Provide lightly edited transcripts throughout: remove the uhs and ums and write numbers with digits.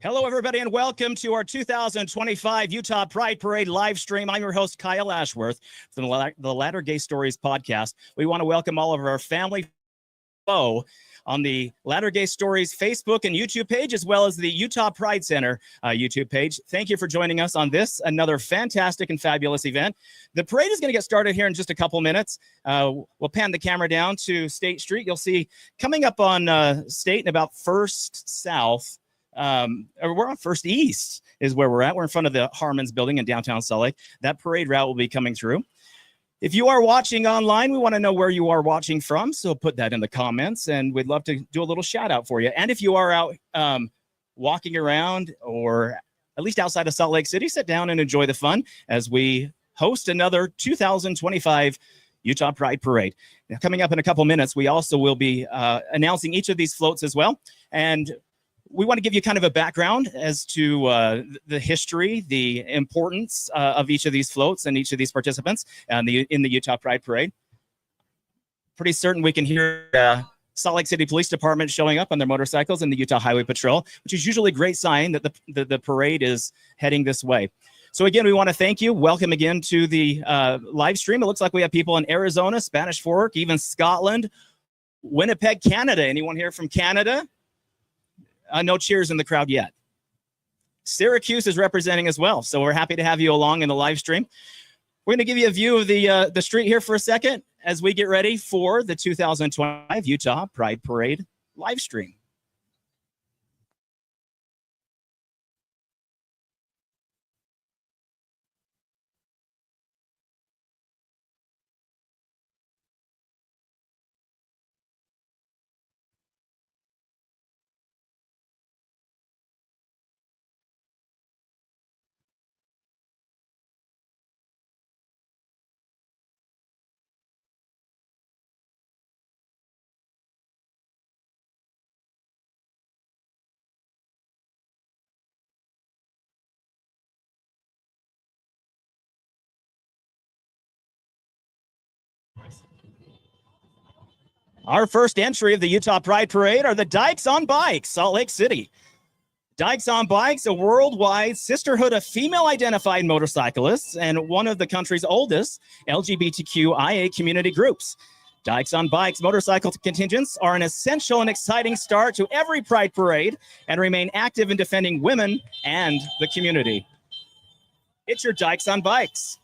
Hello, everybody, and welcome to our 2025 Utah Pride Parade live stream. I'm your host, Kyle Ashworth, from the Latter Gay Stories podcast. We want to welcome all of our family on the Latter Gay Stories Facebook and YouTube page, as well as the Utah Pride Center YouTube page. Thank you for joining us on this, another fantastic and fabulous event. The parade is going to get started here in just a couple minutes. We'll pan the camera down to State Street. You'll see coming up on State and about First South, we're on First East is where we're at. We're in front of the Harmon's building in downtown Salt Lake. That parade route will be coming through. If you are watching online, we want to know where you are watching from, so put that in the comments, and we'd love to do a little shout out for you. And if you are out walking around or at least outside of Salt Lake City, sit down and enjoy the fun as we host another 2025 Utah Pride Parade. Now, coming up in a couple minutes, we also will be announcing each of these floats as well. And we want to give you kind of a background as to the history, the importance of each of these floats and each of these participants in the Utah Pride Parade. Pretty certain we can hear Salt Lake City Police Department showing up on their motorcycles in the Utah Highway Patrol, which is usually a great sign that the parade is heading this way. So again, we want to thank you. Welcome again to the live stream. It looks like we have people in Arizona, Spanish Fork, even Scotland, Winnipeg, Canada. Anyone here from Canada? No cheers in the crowd yet. Syracuse is representing as well, so we're happy to have you along in the live stream. We're going to give you a view of the street here for a second as we get ready for the 2025 Utah Pride Parade live stream. Our first entry of the Utah Pride Parade are the Dikes on Bikes, Salt Lake City. Dikes on Bikes, a worldwide sisterhood of female-identified motorcyclists and one of the country's oldest LGBTQIA community groups. Dikes on Bikes motorcycle contingents are an essential and exciting start to every Pride Parade and remain active in defending women and the community. It's your Dikes on Bikes.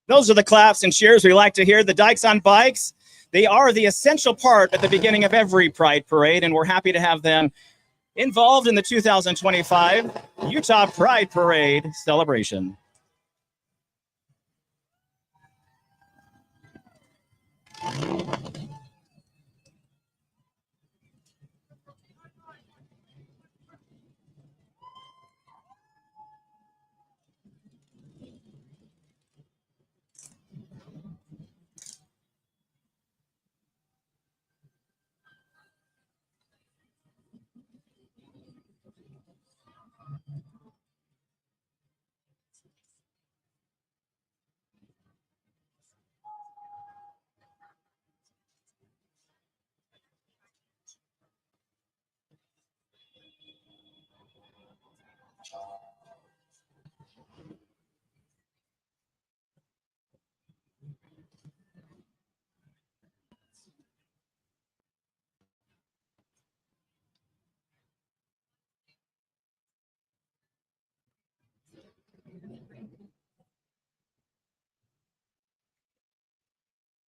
Those are the claps and cheers we like to hear. The Dikes on Bikes, they are the essential part at the beginning of every Pride Parade, and we're happy to have them involved in the 2025 Utah Pride Parade celebration.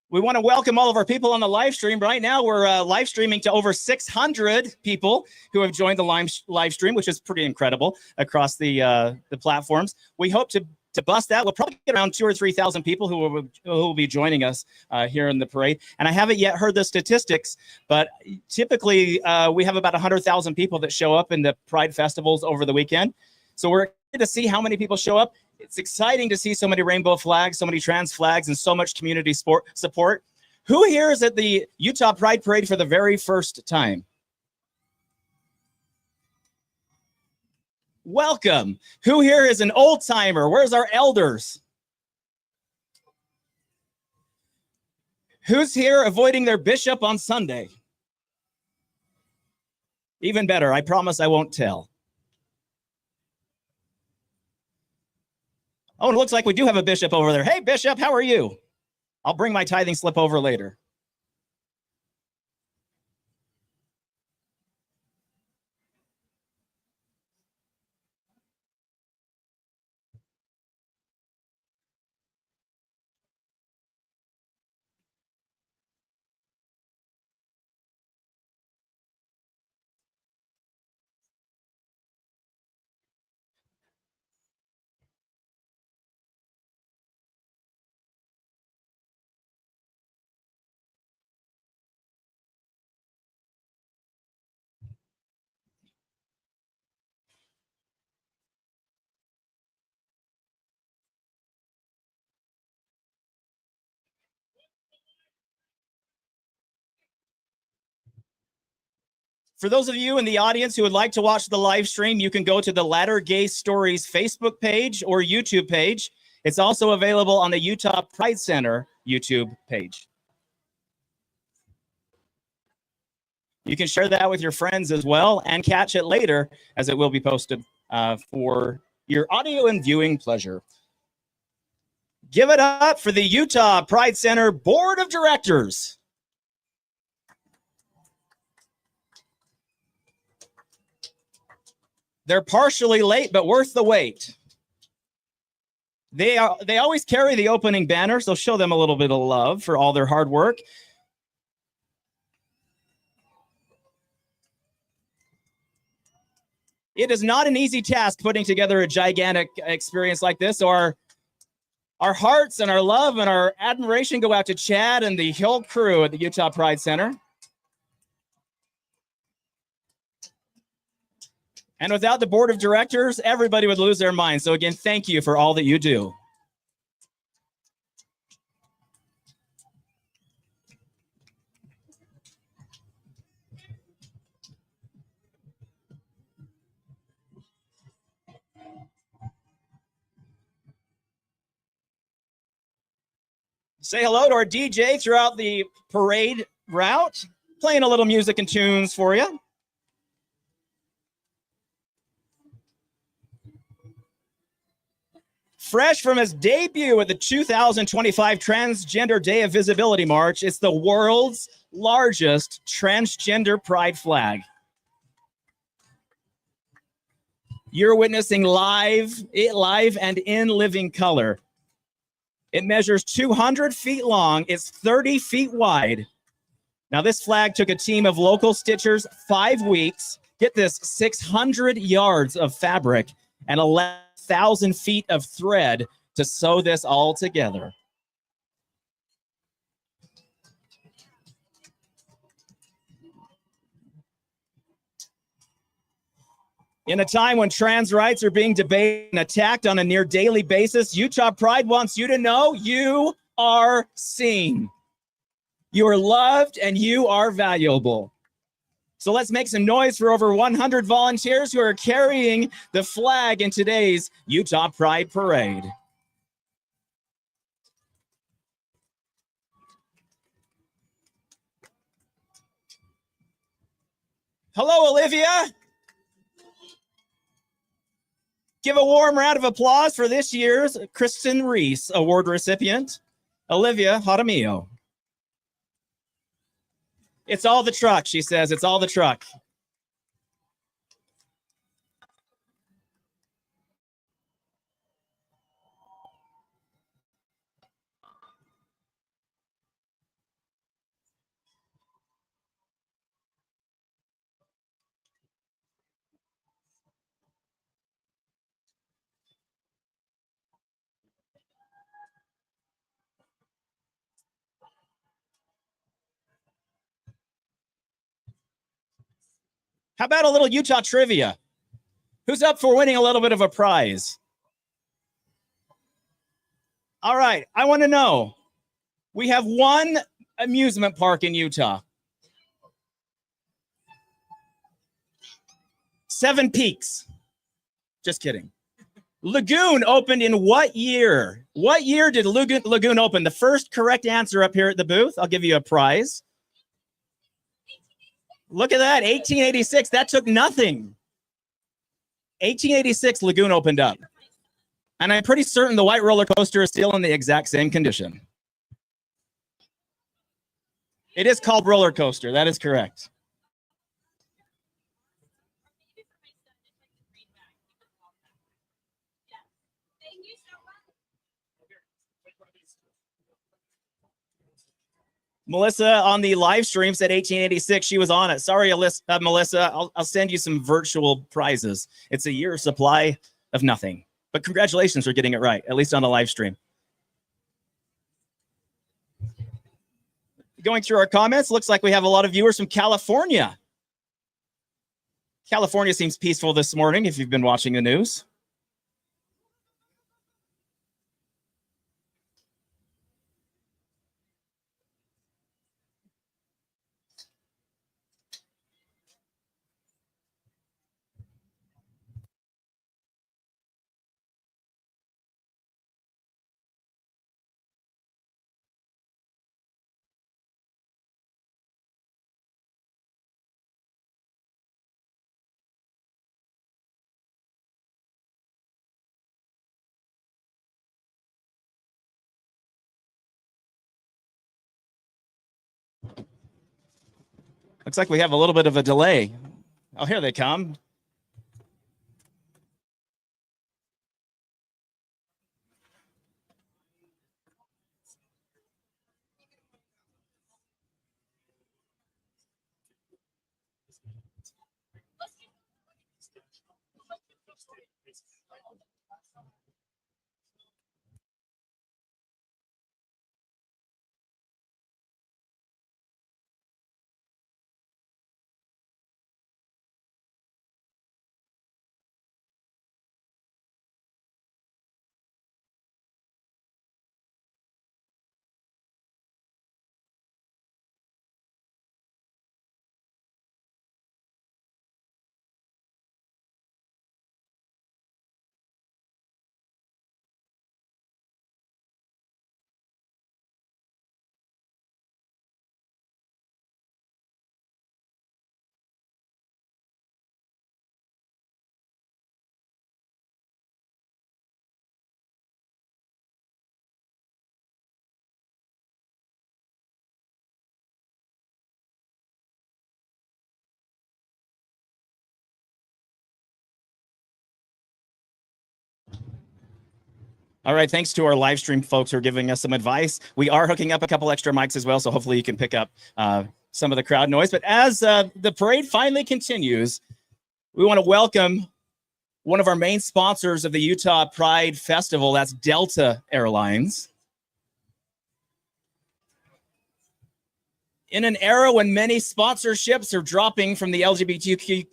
We want to welcome all of our people on the live stream. Right now, we're live streaming to over 600 people who have joined the live stream, which is pretty incredible across the platforms. We hope to bust that. We'll probably get around 2,000 or 3,000 people who will be joining us here in the parade. And I haven't yet heard the statistics, but typically we have about 100,000 people that show up in the Pride festivals over the weekend. So we're excited to see how many people show up. It's exciting to see so many rainbow flags, so many trans flags, and so much community support. Who here is at the Utah Pride Parade for the very first time? Welcome. Who here is an old timer? Where's our elders? Who's here avoiding their bishop on Sunday? Even better, I promise I won't tell. Oh, it looks like we do have a bishop over there. Hey, bishop, how are you? I'll bring my tithing slip over later. For those of you in the audience who would like to watch the live stream, you can go to the Latter Gay Stories Facebook page or YouTube page. It's also available on the Utah Pride Center YouTube page. You can share that with your friends as well and catch it later, as it will be posted for your audio and viewing pleasure. Give it up for the Utah Pride Center Board of Directors. They're partially late, but worth the wait. They always carry the opening banner, so show them a little bit of love for all their hard work. It is not an easy task putting together a gigantic experience like this. So our hearts and our love and our admiration go out to Chad and the whole crew at the Utah Pride Center. And without the board of directors, everybody would lose their mind. So again, thank you for all that you do. Say hello to our DJ throughout the parade route, playing a little music and tunes for you. Fresh from his debut at the 2025 Transgender Day of Visibility March, it's the world's largest transgender pride flag. You're witnessing live and in living color. It measures 200 feet long. It's 30 feet wide. Now, this flag took a team of local stitchers 5 weeks. Get this, 600 yards of fabric and 11,000 feet of thread to sew this all together. In a time when trans rights are being debated and attacked on a near daily basis, Utah Pride wants you to know you are seen. You are loved and you are valuable. So let's make some noise for over 100 volunteers who are carrying the flag in today's Utah Pride Parade. Hello, Olivia. Give a warm round of applause for this year's Kristen Reese Award recipient, Olivia Jaramillo. It's all the truck, she says. It's all the truck. How about a little Utah trivia? Who's up for winning a little bit of a prize? All right, I want to know. We have one amusement park in Utah. Seven Peaks. Just kidding. Lagoon opened in what year? What year did Lagoon open? The first correct answer up here at the booth. I'll give you a prize. Look at that, 1886. That took nothing. 1886, Lagoon opened up. And I'm pretty certain the white roller coaster is still in the exact same condition. It is called roller coaster. That is correct. Melissa on the live stream said 1886. She was on it. Sorry, Melissa. I'll send you some virtual prizes. It's a year supply of nothing. But congratulations for getting it right, at least on the live stream. Going through our comments, looks like we have a lot of viewers from California. California seems peaceful this morning if you've been watching the news. Looks like we have a little bit of a delay. Oh, here they come. All right, thanks to our live stream folks who are giving us some advice. We are hooking up a couple extra mics as well, so hopefully you can pick up some of the crowd noise. But as the parade finally continues, we want to welcome one of our main sponsors of the Utah Pride Festival. That's Delta Airlines. In an era when many sponsorships are dropping from the LGBTQ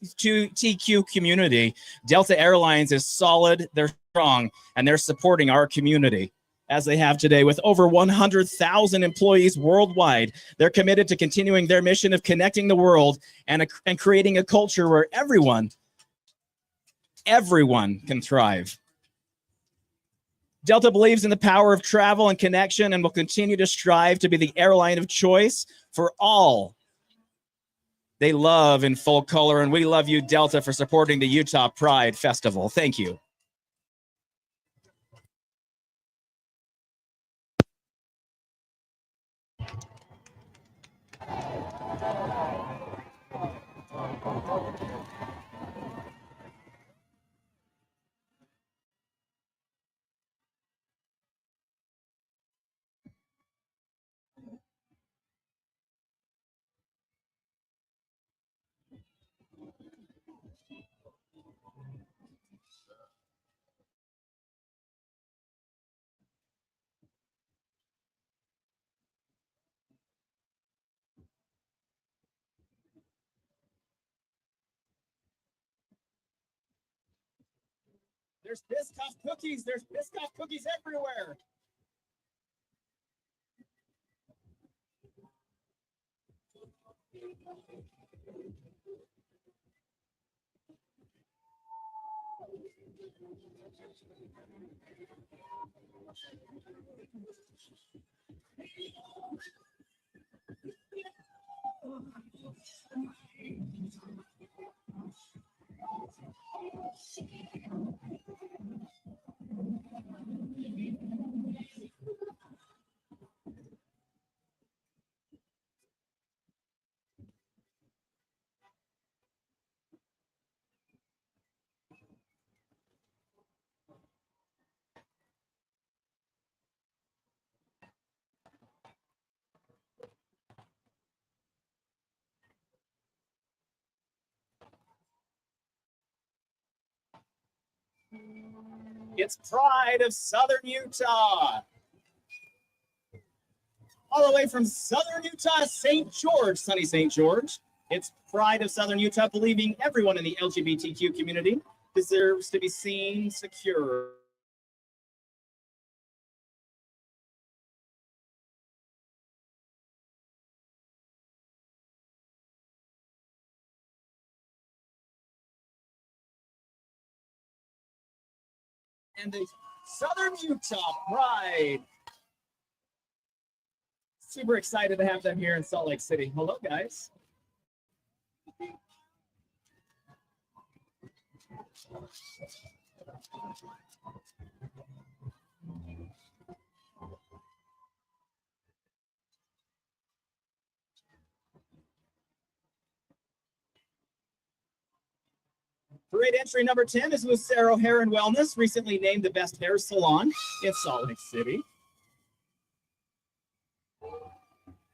community, Delta Airlines is solid, they're strong, and they're supporting our community. as they have today. With over 100,000 employees worldwide, they're committed to continuing their mission of connecting the world and creating a culture where everyone can thrive. Delta believes in the power of travel and connection and will continue to strive to be the airline of choice for all they love in full color. And we love you, Delta, for supporting the Utah Pride Festival. Thank you. There's Biscoff cookies. There's Biscoff cookies everywhere. It's Pride of Southern Utah. All the way from Southern Utah, St. George, sunny St. George. It's Pride of Southern Utah, believing everyone in the LGBTQ community deserves to be seen, secure. And the Southern Utah Pride. Super excited to have them here in Salt Lake City. Hello, guys. Parade entry number 10 is Lucero Hair and Wellness, recently named the best hair salon in Salt Lake City.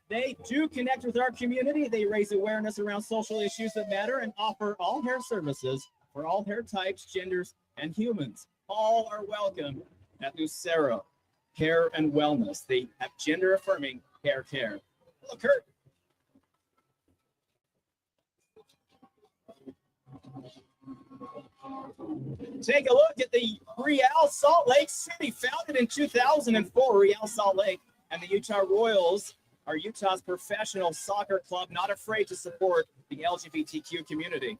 They do connect with our community. They raise awareness around social issues that matter and offer all hair services for all hair types, genders, and humans. All are welcome at Lucero Hair and Wellness. They have gender-affirming hair care. Hello, Kurt. Take a look at the Real Salt Lake City, founded in 2004. Real Salt Lake and the Utah Royals are Utah's professional soccer club, not afraid to support the LGBTQ community.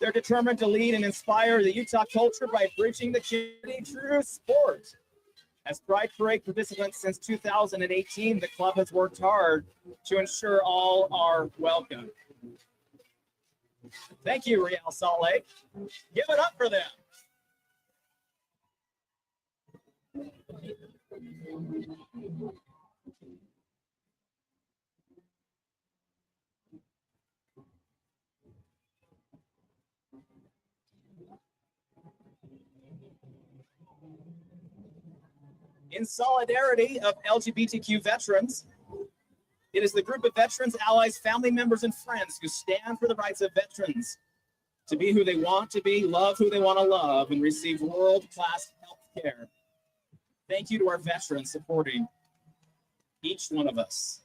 They're determined to lead and inspire the Utah culture by bridging the community through sport. As Pride Parade participants since 2018, the club has worked hard to ensure all are welcome. Thank you, Real Salt Lake. Give it up for them. In solidarity of LGBTQ veterans, it is the group of veterans, allies, family members, and friends who stand for the rights of veterans to be who they want to be, love who they want to love, and receive world-class health care. Thank you to our veterans supporting each one of us.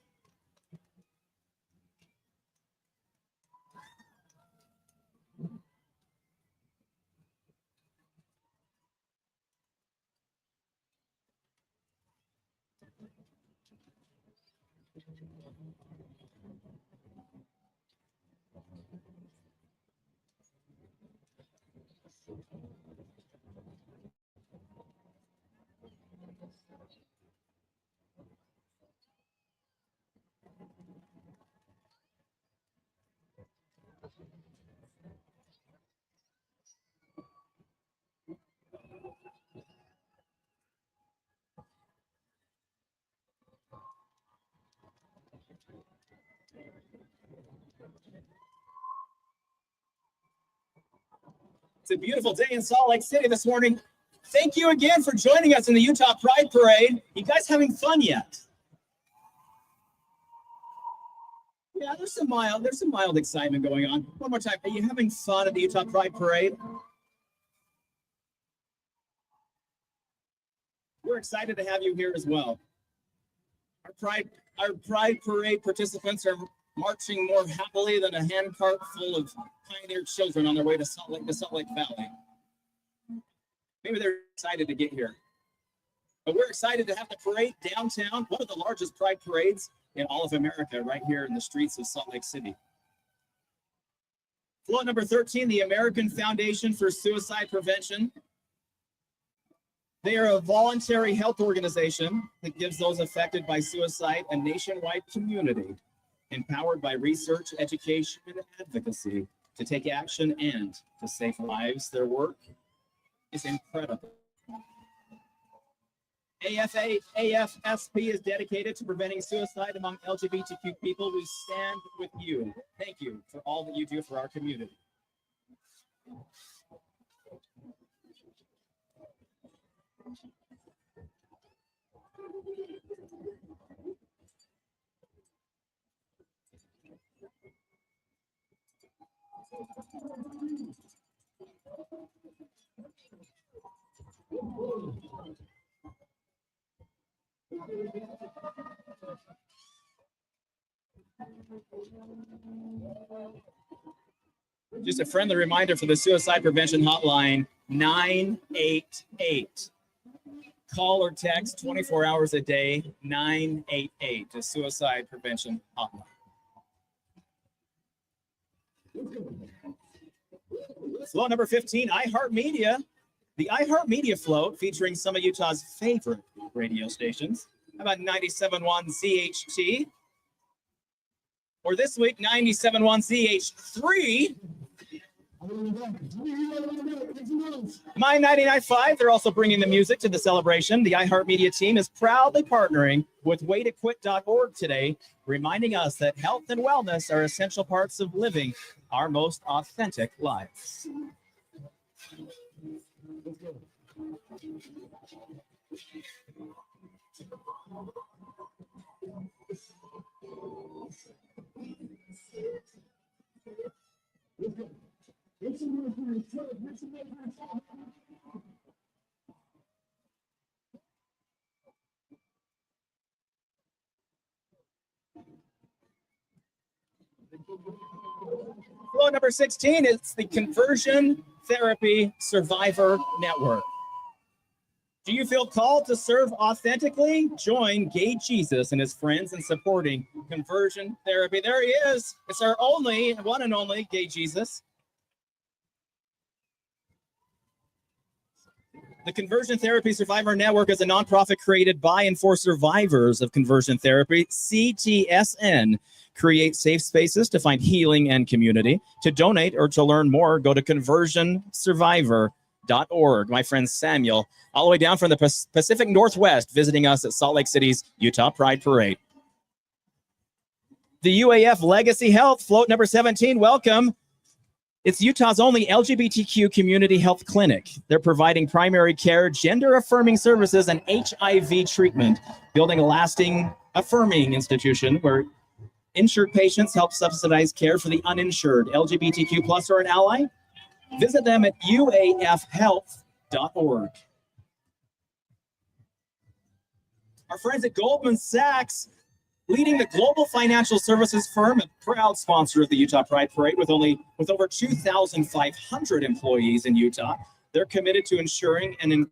It's a beautiful day in Salt Lake City this morning. Thank you again for joining us in the Utah Pride Parade. You guys having fun yet? Yeah, there's some mild excitement going on. One more time. Are you having fun at the Utah Pride Parade? We're excited to have you here as well. Our Pride Parade participants are marching more happily than a handcart full of pioneer children on their way to Salt Lake Valley. Maybe they're excited to get here. But we're excited to have the parade downtown, one of the largest pride parades in all of America, right here in the streets of Salt Lake City. Float number 13, the American Foundation for Suicide Prevention. They are a voluntary health organization that gives those affected by suicide a nationwide community, empowered by research, education, and advocacy to take action and to save lives. Their work is incredible. AFSP is dedicated to preventing suicide among LGBTQ people. We stand with you. Thank you for all that you do for our community. Just a friendly reminder for the suicide prevention hotline, 988. Call or text 24 hours a day, 988, the suicide prevention hotline. Float number 15, iHeartMedia. The iHeartMedia float featuring some of Utah's favorite radio stations. How about 97.1 ZHT? Or this week, 97.1 ZH3. My 99.5, they're also bringing the music to the celebration. The iHeartMedia team is proudly partnering with waytoquit.org today, reminding us that health and wellness are essential parts of living our most authentic lives. Flow number 16 is the Conversion Therapy Survivor Network. Do you feel called to serve authentically? Join Gay Jesus and his friends in supporting conversion therapy. There he is. It's our only, one and only Gay Jesus. The Conversion Therapy Survivor Network is a nonprofit created by and for survivors of conversion therapy. CTSN creates safe spaces to find healing and community. To donate or to learn more, go to conversionsurvivor.org. My friend Samuel, all the way down from the Pacific Northwest, visiting us at Salt Lake City's Utah Pride Parade. The UAF Legacy Health Float number 17, welcome. It's Utah's only LGBTQ community health clinic. They're providing primary care, gender-affirming services, and HIV treatment, building a lasting, affirming institution where insured patients help subsidize care for the uninsured, LGBTQ plus or an ally. Visit them at uafhealth.org. Our friends at Goldman Sachs, leading the global financial services firm and proud sponsor of the Utah Pride Parade with over 2,500 employees in Utah. They're committed to ensuring an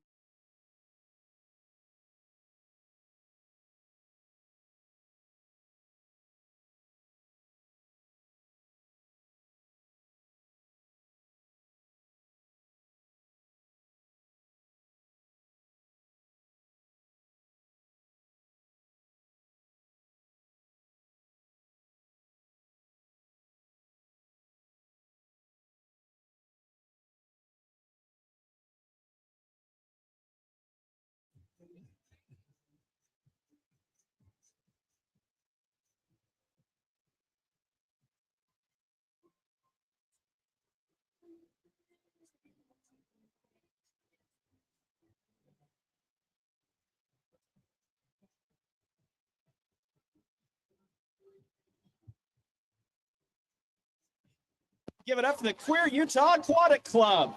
Give it up for the Queer Utah Aquatic Club.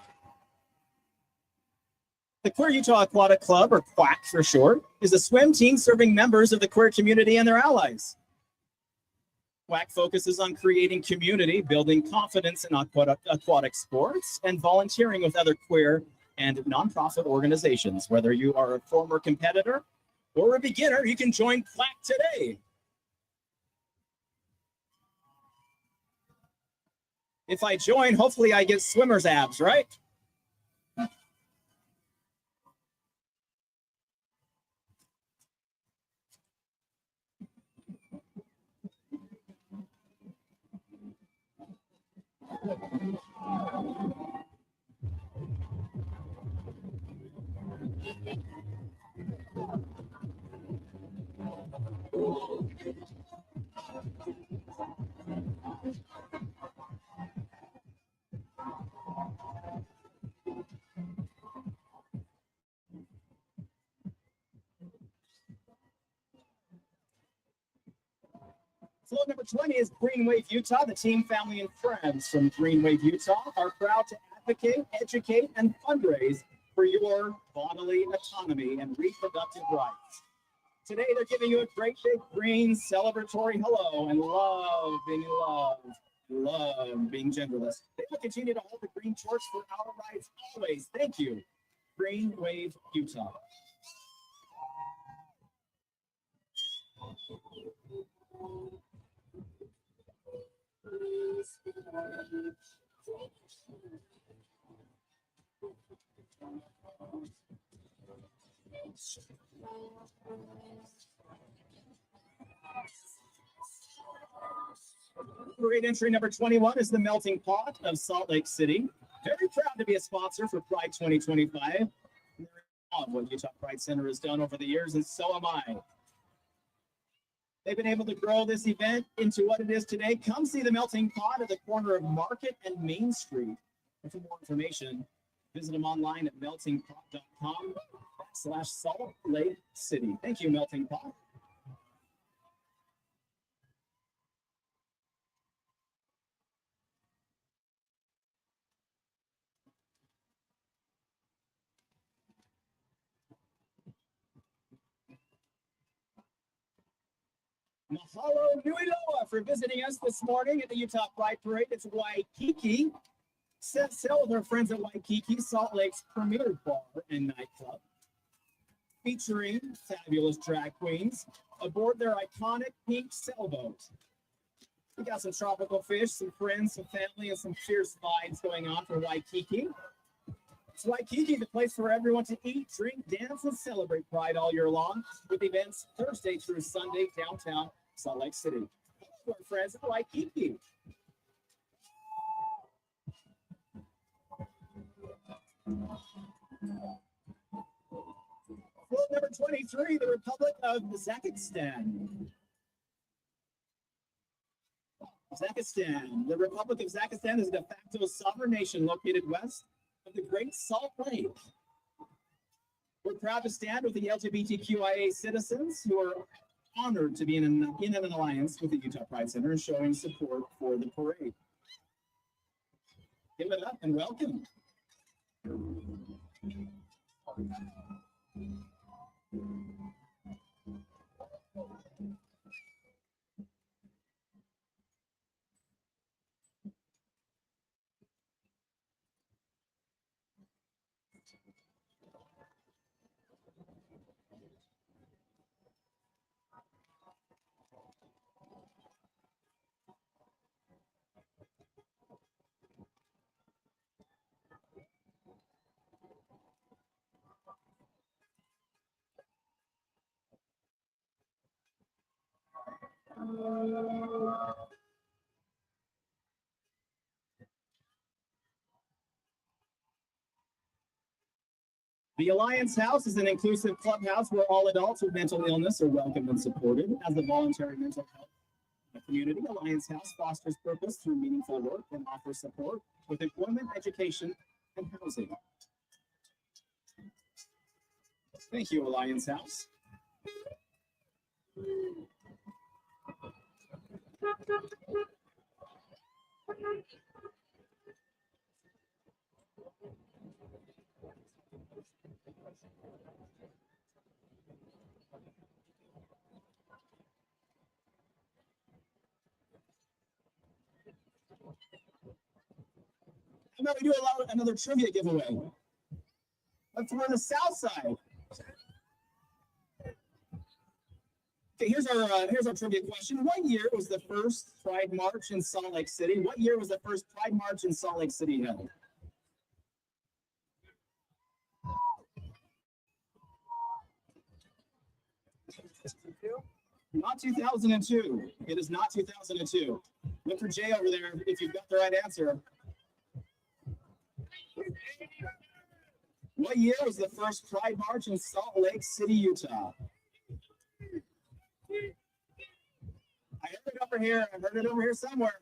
The Queer Utah Aquatic Club, or QUAC for short, is a swim team serving members of the queer community and their allies. QUAC focuses on creating community, building confidence in aquatic sports, and volunteering with other queer and nonprofit organizations. Whether you are a former competitor or a beginner, you can join QUAC today. If I join, hopefully I get swimmer's abs, right? Float number 20 is Green Wave Utah. The team, family, and friends from Green Wave Utah are proud to advocate, educate, and fundraise for your bodily autonomy and reproductive rights. Today, they're giving you a great big green celebratory hello and love being loved, love being genderless. They will continue to hold the green torch for our rights always. Thank you, Green Wave Utah. Parade entry number 21 is the Melting Pot of Salt Lake City. Very proud to be a sponsor for Pride 2025. Of what Utah Pride Center has done over the years, and so am I. They've been able to grow this event into what it is today. Come see the Melting Pot at the corner of Market and Main Street. And for more information, visit them online at meltingpot.com/Salt Lake City. Thank you, Melting Pot. Mahalo Nui Loa for visiting us this morning at the Utah Pride Parade. It's Waikiki. Set sail with our friends at Waikiki, Salt Lake's premier bar and nightclub, featuring fabulous drag queens aboard their iconic pink sailboat. We got some tropical fish, some friends, some family, and some fierce vibes going on for Waikiki. It's Waikiki, the place for everyone to eat, drink, dance, and celebrate Pride all year long, with events Thursday through Sunday downtown Salt Lake City. Hello, our friends at Waikiki. Float number 23, the Republic of Zakistan. The Republic of Zakistan is a de facto sovereign nation located west of the Great Salt Lake. We're proud to stand with the LGBTQIA citizens who are honored to be in an alliance with the Utah Pride Center and showing support for the parade. Give it up and welcome. The Alliance House is an inclusive clubhouse where all adults with mental illness are welcomed and supported. As a voluntary mental health community, Alliance House fosters purpose through meaningful work and offers support with employment, education, and housing. Thank you, Alliance House. How about we do another trivia giveaway? Let's run the South Side. Okay, here's our trivia question. What year was the first Pride March in Salt Lake City? What year was the first Pride March in Salt Lake City held? Not 2002. It is not 2002. Look for Jay over there if you've got the right answer. What year was the first Pride March in Salt Lake City, Utah? I heard it over here. I heard it over here somewhere.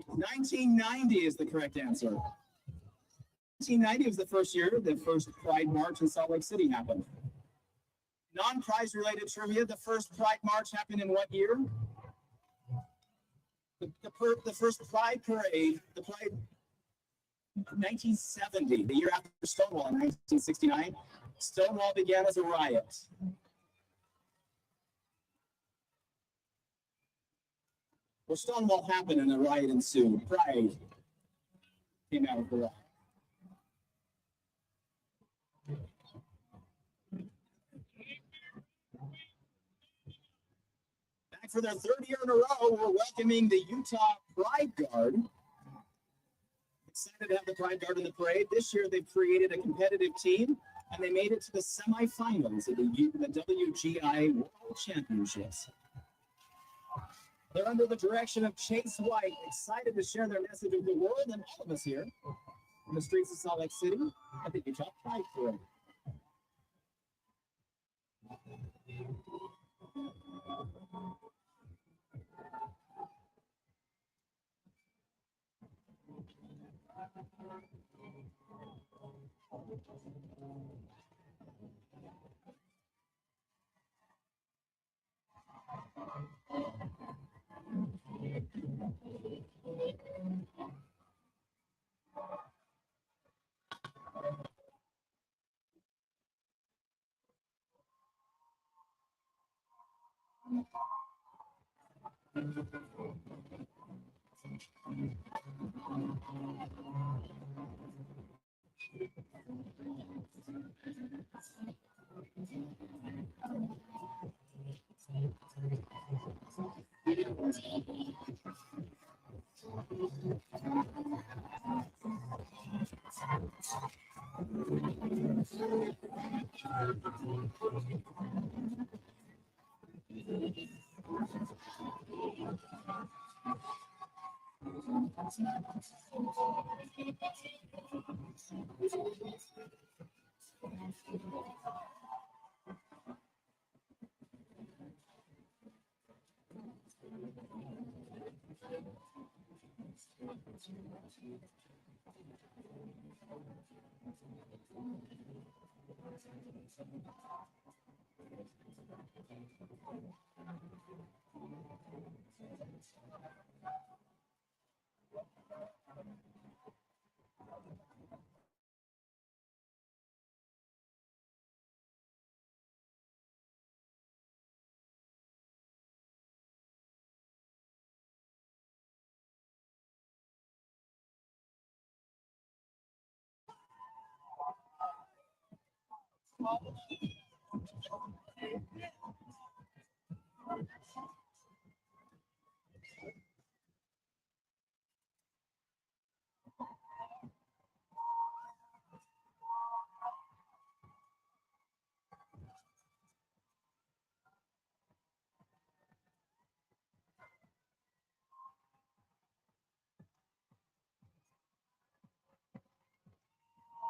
1990 is the correct answer. 1990 was the first year the first Pride March in Salt Lake City happened. Non-prize related trivia, the first Pride March happened in what year? The first Pride Parade, the Pride 1970, the year after Stonewall in 1969. Stonewall began as a riot. Well, Stonewall happened and a riot ensued. Pride came out of the riot. Back for their third year in a row, we're welcoming the Utah Pride Guard. Excited to have the Pride Guard in the parade. This year, they've created a competitive team, and they made it to the semifinals of the WGI World Championships. They're under the direction of Chase White, excited to share their message with the world and all of us here in the streets of Salt Lake City at the Utah Pride Parade.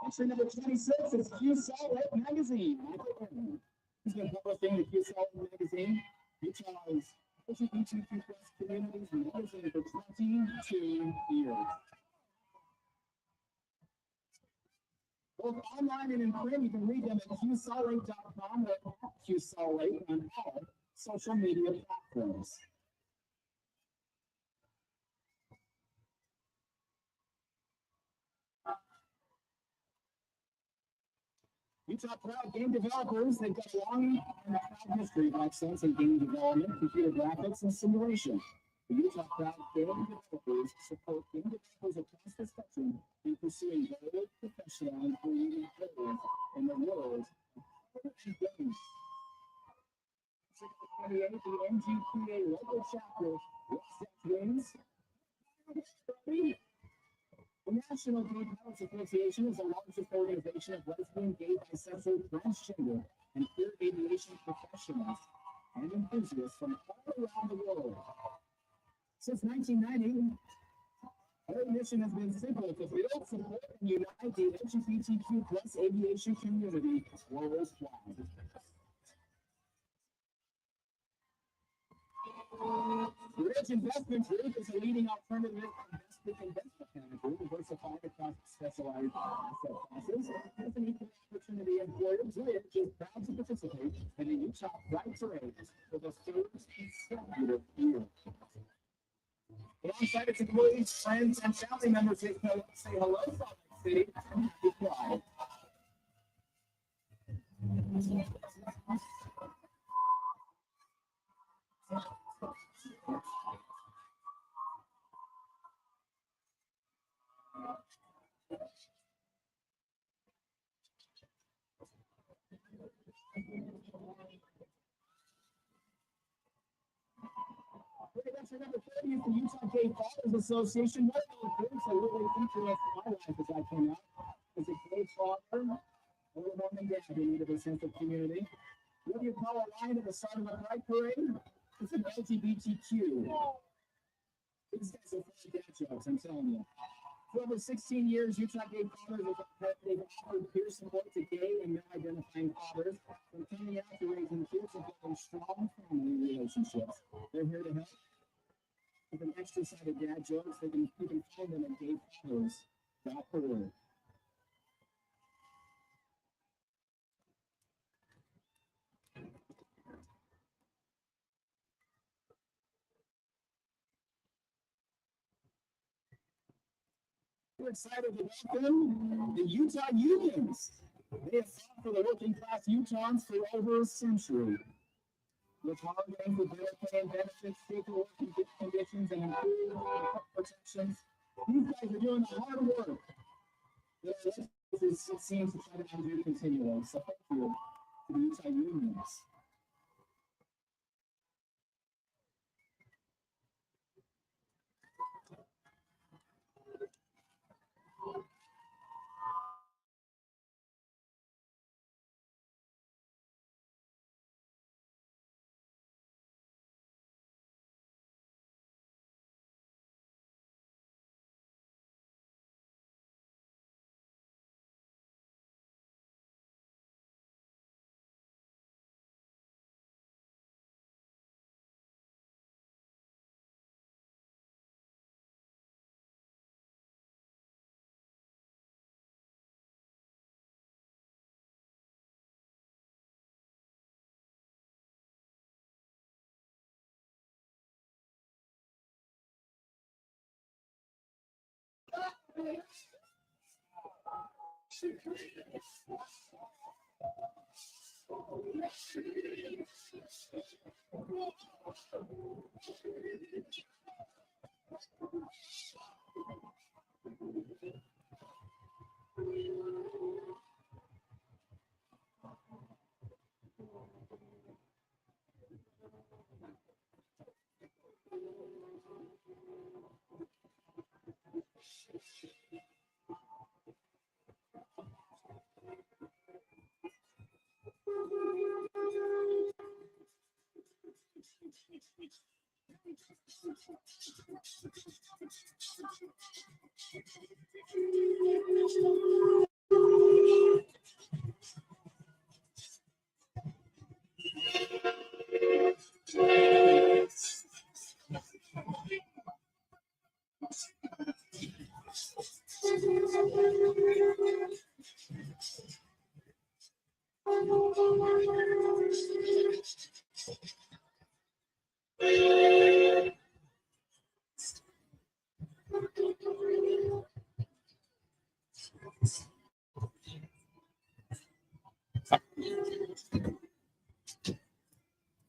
Entry number 26 is Q Salt Lake Magazine. He's been publishing the Q Salt Lake Magazine, Utah's LGBTQ+ communities magazine for 22 years. Both online and in print, you can read them at qsaltlake.com or qsaltlake on all social media platforms. Utah Proud game developers, they've got a long and proud history of excellence in game development, computer graphics, and simulation. The Utah Proud game developers support game developers across the spectrum in pursuing bold, professional, and creative goals in the world of games. 28, the NGPA local chapter wins. The National Gay Pilots Association is the largest organization of lesbian, gay, bisexual, transgender, and queer aviation professionals and enthusiasts from all around the world. Since 1990, our mission has been simple: to build, support, and unite the LGBTQ plus aviation community worldwide. The Rich Investment Group is a leading alternative investment manager diversified across specialized asset classes. As an equal opportunity employer, Rich is proud to participate in the Utah Pride Parade for the third consecutive year. Alongside its employees, friends, and family members, say hello, Salt Lake City, and happy Pride. Number 30 is the Utah Gay Fathers Association. One of the groups that really influenced my life as I came out as a gay father, a little mom and dad who needed a sense of community. What do you call a line at the start of a pride parade? It's an LGBTQ. These guys are funny dad jokes, I'm telling you. For over 16 years, Utah Gay Fathers have offered peer support to gay and male-identifying fathers, from coming out to raising kids and building strong family relationships. They're here to help. With an extra side of dad jokes, you can find them at gayfathers.org. We're excited to welcome the Utah Unions. They have fought for the working class Utahns for over a century. With bargaining for better pay and benefits, safer working conditions, and improved protections, these guys are doing hard work. Their legislature seems to try to undo continually. So thank you to the Utah Unions.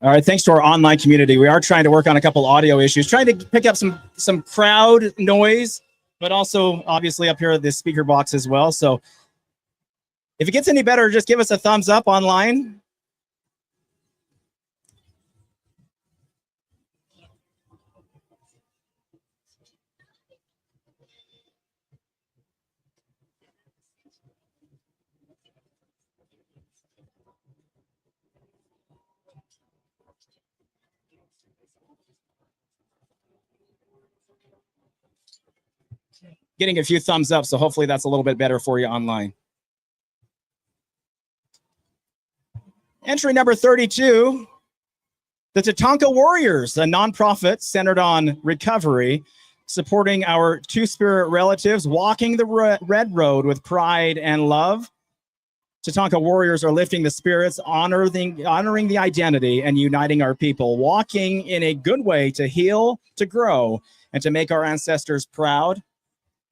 All right, thanks to our online community. We are trying to work on a couple audio issues, trying to pick up some crowd noise, but also obviously up here at the speaker box as well. So if it gets any better, just give us a thumbs up online. Getting a few thumbs up, so hopefully that's a little bit better for you online. Entry number 32, the Tatanka Warriors, a nonprofit centered on recovery, supporting our two-spirit relatives, walking the red road with pride and love. Tatanka Warriors are lifting the spirits, honoring the identity, and uniting our people, walking in a good way to heal, to grow, and to make our ancestors proud,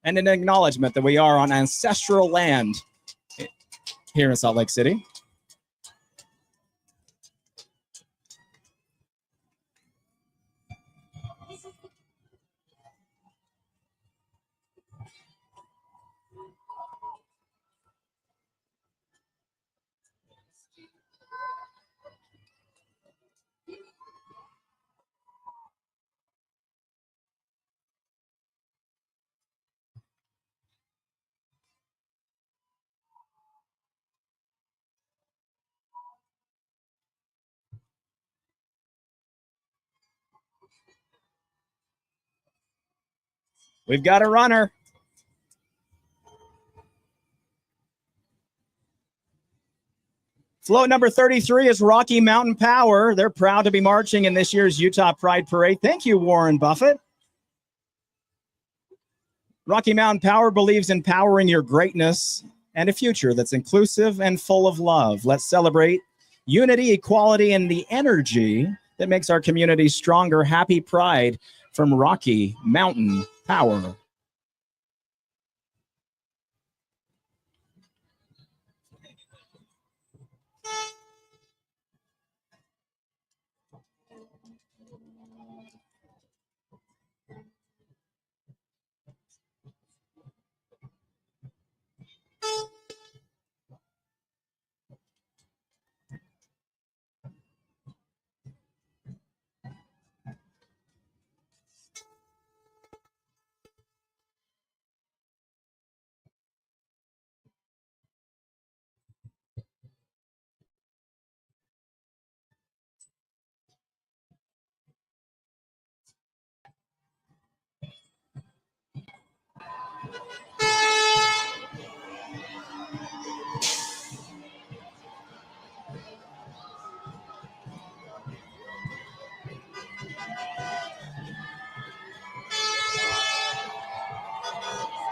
and an acknowledgement that we are on ancestral land here in Salt Lake City. We've got a runner. Float number 33 is Rocky Mountain Power. They're proud to be marching in this year's Utah Pride Parade. Thank you, Warren Buffett. Rocky Mountain Power believes in powering your greatness and a future that's inclusive and full of love. Let's celebrate unity, equality, and the energy that makes our community stronger. Happy Pride from Rocky Mountain Power.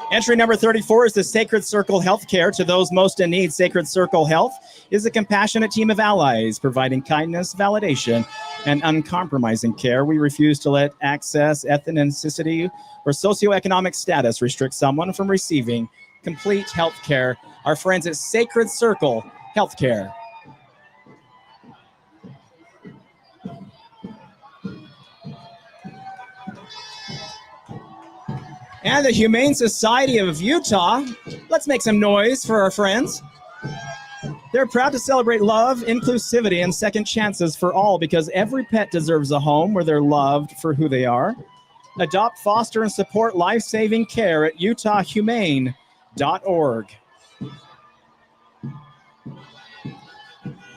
Entry number 34 is the Sacred Circle Healthcare. To those most in need, Sacred Circle Health is a compassionate team of allies providing kindness, validation, and uncompromising care. We refuse to let access, ethnicity, or socioeconomic status restrict someone from receiving complete health care. Our friends at Sacred Circle Healthcare. And the Humane Society of Utah. Let's make some noise for our friends. They're proud to celebrate love, inclusivity, and second chances for all because every pet deserves a home where they're loved for who they are. Adopt, foster, and support life-saving care at utahhumane.org.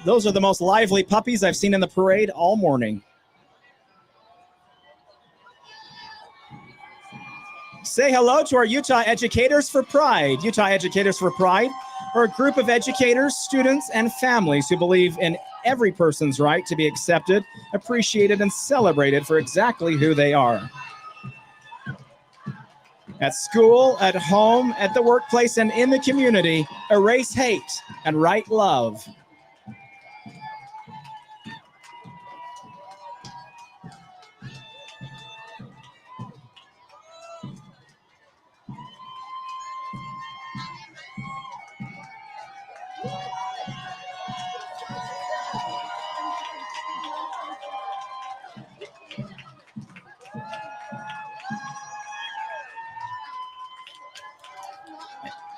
Those are the most lively puppies I've seen in the parade all morning. Say hello to our Utah Educators for Pride. Utah Educators for Pride are a group of educators, students, and families who believe in every person's right to be accepted, appreciated, and celebrated for exactly who they are. At school, at home, at the workplace, and in the community, erase hate and write love.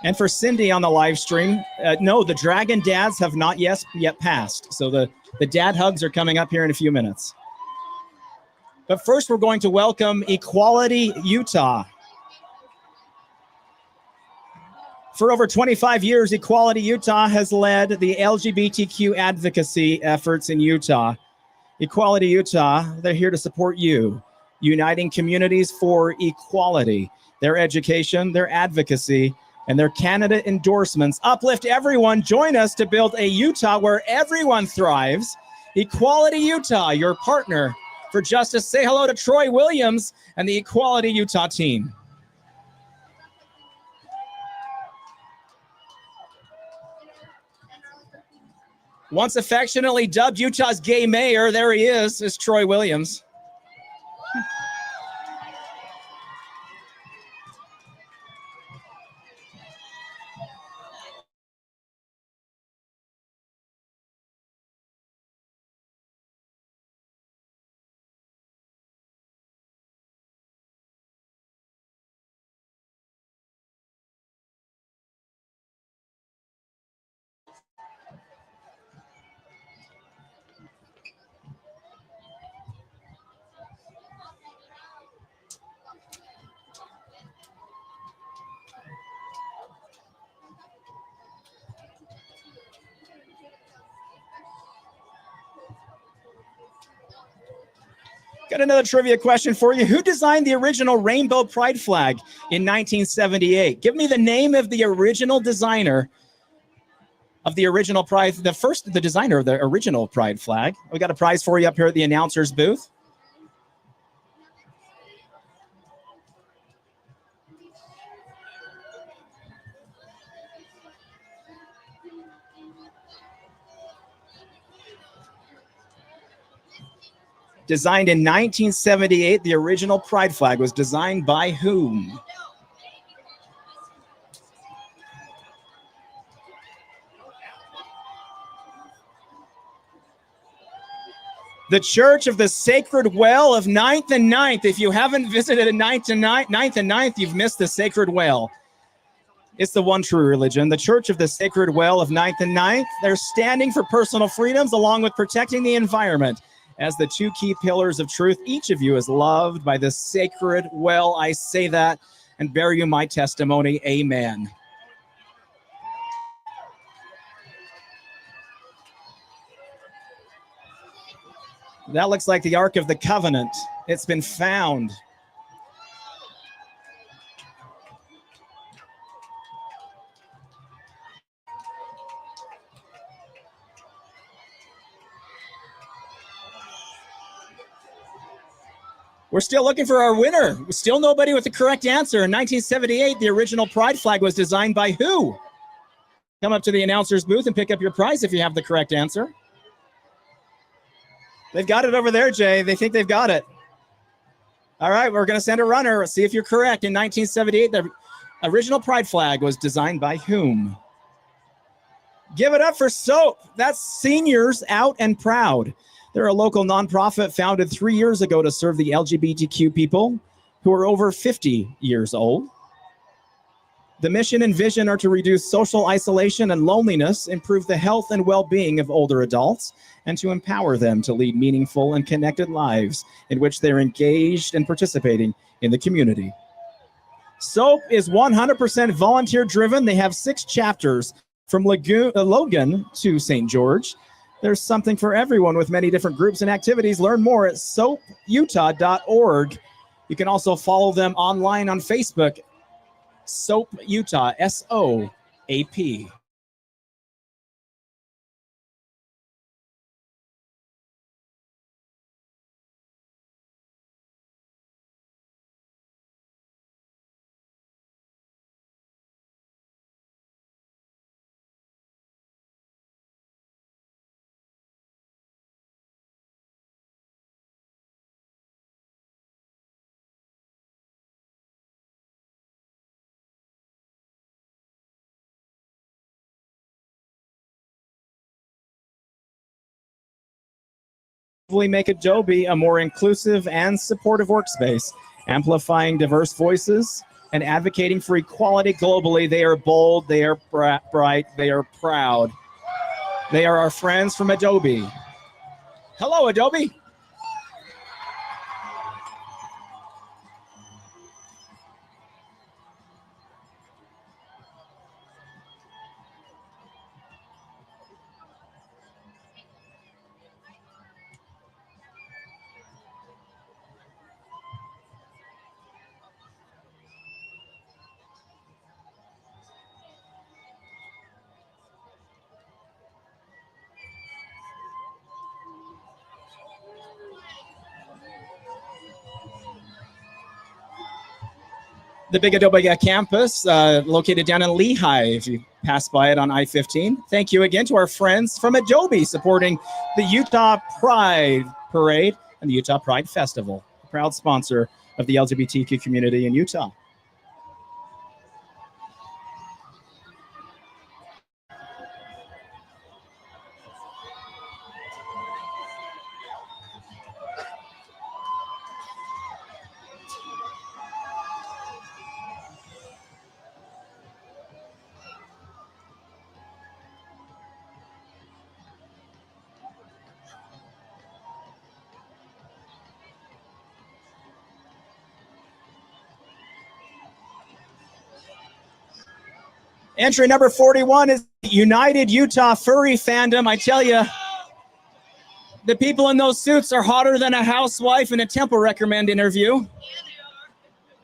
And for Cindy on the live stream, no, the Dragon Dads have not yet passed. So the dad hugs are coming up here in a few minutes. But first, we're going to welcome Equality Utah. For over 25 years, Equality Utah has led the LGBTQ advocacy efforts in Utah. Equality Utah, they're here to support you, uniting communities for equality. Their education, their advocacy, and their candidate endorsements uplift everyone. Join us to build a Utah where everyone thrives. Equality Utah, your partner for justice. Say hello to Troy Williams and the Equality Utah team. Once affectionately dubbed Utah's gay mayor, there he is Troy Williams. Got another trivia question for you. Who designed the original rainbow pride flag in 1978? Give me the name of the original designer of the original pride, the designer of the original pride flag. We got a prize for you up here at the announcer's booth. Designed in 1978, the original pride flag was designed by whom? The Church of the Sacred Well of 9th and 9th. If you haven't visited a 9th and 9th, you've missed the Sacred Well. It's the one true religion, the Church of the Sacred Well of 9th and 9th. They're standing for personal freedoms along with protecting the environment as the two key pillars of truth. Each of you is loved by the sacred well. I say that and bear you my testimony. Amen. That looks like the Ark of the Covenant. It's been found. We're still looking for our winner. Still nobody with the correct answer. In 1978, the original pride flag was designed by who? Come up to the announcer's booth and pick up your prize if you have the correct answer. They've got it over there, Jay. They think they've got it. All right, we're going to send a runner. Let's see if you're correct. In 1978, the original pride flag was designed by whom? Give it up for SOAP. That's Seniors Out and Proud. They're a local nonprofit founded 3 years ago to serve the LGBTQ people who are over 50 years old. The mission and vision are to reduce social isolation and loneliness, improve the health and well-being of older adults, and to empower them to lead meaningful and connected lives in which they're engaged and participating in the community. SOAP is 100% volunteer-driven. They have 6 chapters from Logan to St. George. There's something for everyone with many different groups and activities. Learn more at soaputah.org. You can also follow them online on Facebook, SOAP Utah, SOAP. Make Adobe a more inclusive and supportive workspace, amplifying diverse voices and advocating for equality globally. They are bold, they are bright, they are proud. They are our friends from Adobe. Hello, Adobe. The big Adobe campus located down in Lehigh, if you pass by it on I-15. Thank you again to our friends from Adobe supporting the Utah Pride Parade and the Utah Pride Festival, a proud sponsor of the LGBTQ community in Utah. Entry number 41 is United Utah Furry Fandom. I tell you, the people in those suits are hotter than a housewife in a Temple Recommend interview.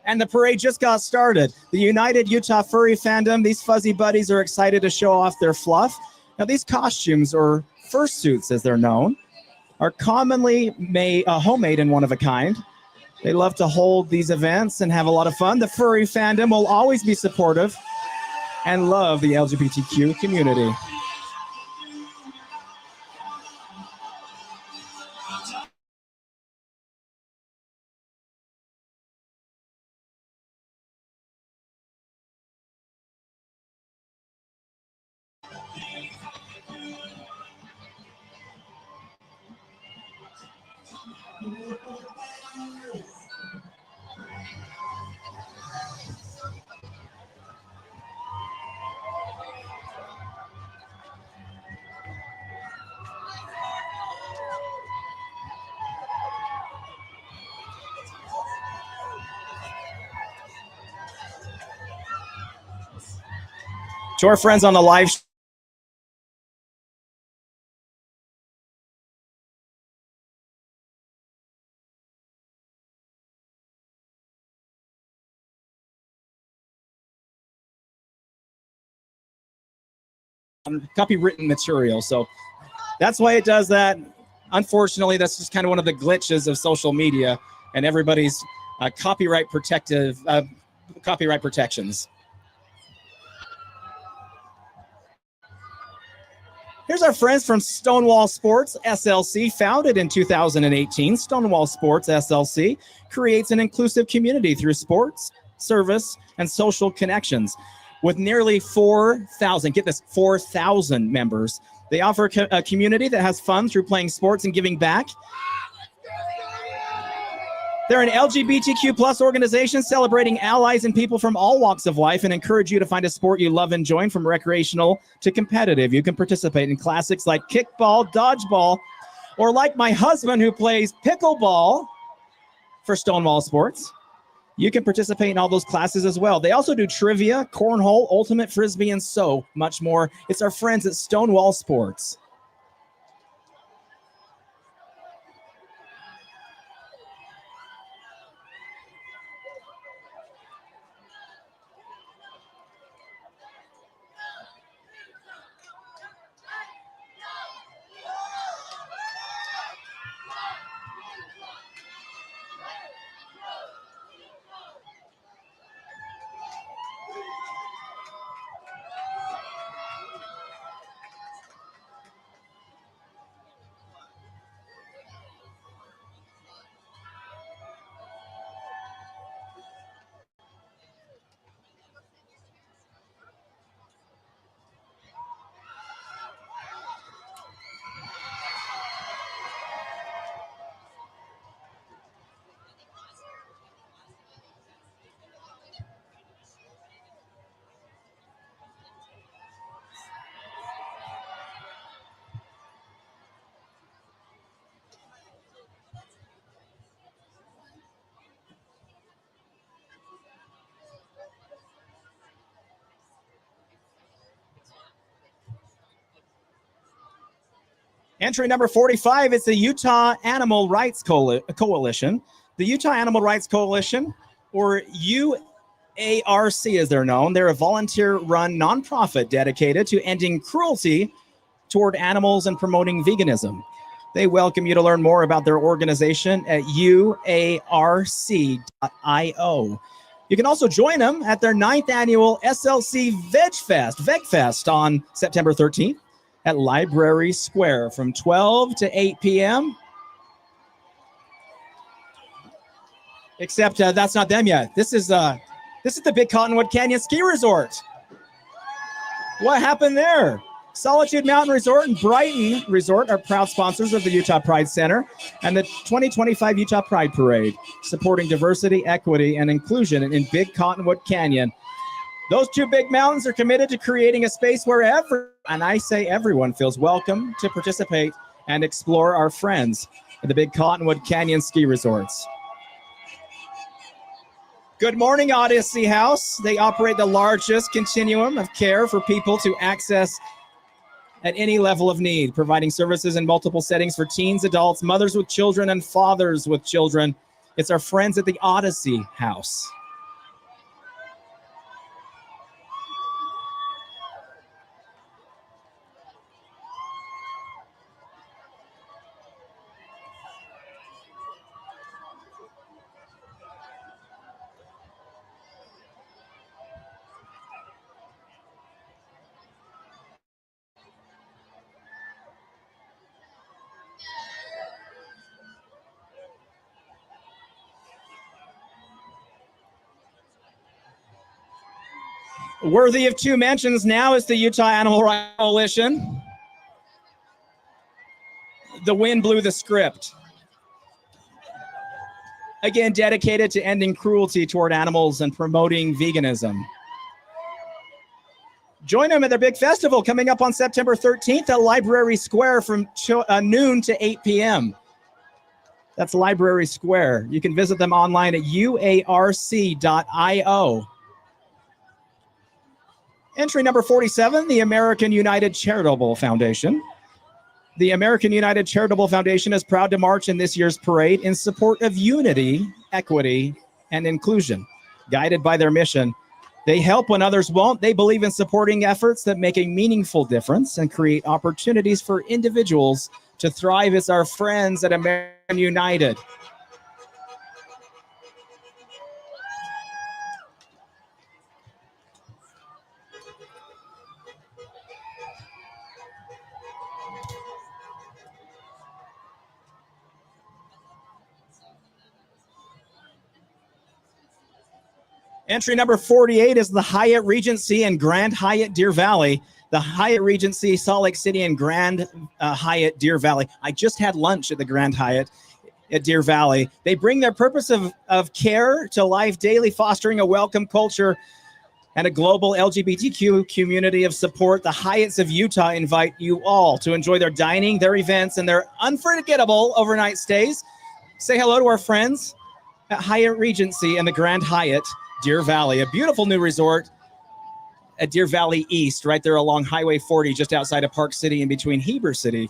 And the parade just got started. The United Utah Furry Fandom, these fuzzy buddies are excited to show off their fluff. Now, these costumes, or fursuits as they're known, are commonly homemade and one of a kind. They love to hold these events and have a lot of fun. The furry fandom will always be supportive and love the LGBTQ community. To our friends on the live copywritten material, so that's why it does that. Unfortunately, that's just kind of one of the glitches of social media and everybody's copyright protections. Here's our friends from Stonewall Sports SLC, founded in 2018. Stonewall Sports SLC creates an inclusive community through sports, service, and social connections. With nearly 4,000, get this, 4,000 members. They offer a community that has fun through playing sports and giving back. They're an LGBTQ plus organization celebrating allies and people from all walks of life and encourage you to find a sport you love and join, from recreational to competitive. You can participate in classics like kickball, dodgeball, or like my husband who plays pickleball for Stonewall Sports. You can participate in all those classes as well. They also do trivia, cornhole, ultimate frisbee, and so much more. It's our friends at Stonewall Sports. Entry number 45 is the Utah Animal Rights Coalition. The Utah Animal Rights Coalition, or UARC as they're known, they're a volunteer-run nonprofit dedicated to ending cruelty toward animals and promoting veganism. They welcome you to learn more about their organization at uarc.io. You can also join them at their 9th annual SLC VegFest on September 13th at Library Square from 12 to 8 p.m. Except that's not them yet. This is the Big Cottonwood Canyon Ski Resort. What happened there? Solitude Mountain Resort and Brighton Resort are proud sponsors of the Utah Pride Center and the 2025 Utah Pride Parade, supporting diversity, equity, and inclusion in Big Cottonwood Canyon. Those two big mountains are committed to creating a space where everyone feels welcome to participate and explore our friends at the Big Cottonwood Canyon Ski Resorts. Good morning, Odyssey House. They operate the largest continuum of care for people to access at any level of need, providing services in multiple settings for teens, adults, mothers with children, and fathers with children. It's our friends at the Odyssey House. Worthy of two mentions now is the Utah Animal Rights Coalition. The wind blew the script. Again, dedicated to ending cruelty toward animals and promoting veganism. Join them at their big festival coming up on September 13th at Library Square from noon to 8 p.m. That's Library Square. You can visit them online at uarc.io. Entry number 47, the American United Charitable Foundation. The American United Charitable Foundation is proud to march in this year's parade in support of unity, equity, and inclusion. Guided by their mission, they help when others won't. They believe in supporting efforts that make a meaningful difference and create opportunities for individuals to thrive as our friends at American United. Entry number 48 is the Hyatt Regency and Grand Hyatt Deer Valley. The Hyatt Regency, Salt Lake City, and Grand Hyatt Deer Valley. I just had lunch at the Grand Hyatt at Deer Valley. They bring their purpose of care to life daily, fostering a welcome culture and a global LGBTQ community of support. The Hyatts of Utah invite you all to enjoy their dining, their events, and their unforgettable overnight stays. Say hello to our friends at Hyatt Regency and the Grand Hyatt Deer Valley, a beautiful new resort at Deer Valley East, right there along Highway 40, just outside of Park City in between Heber City.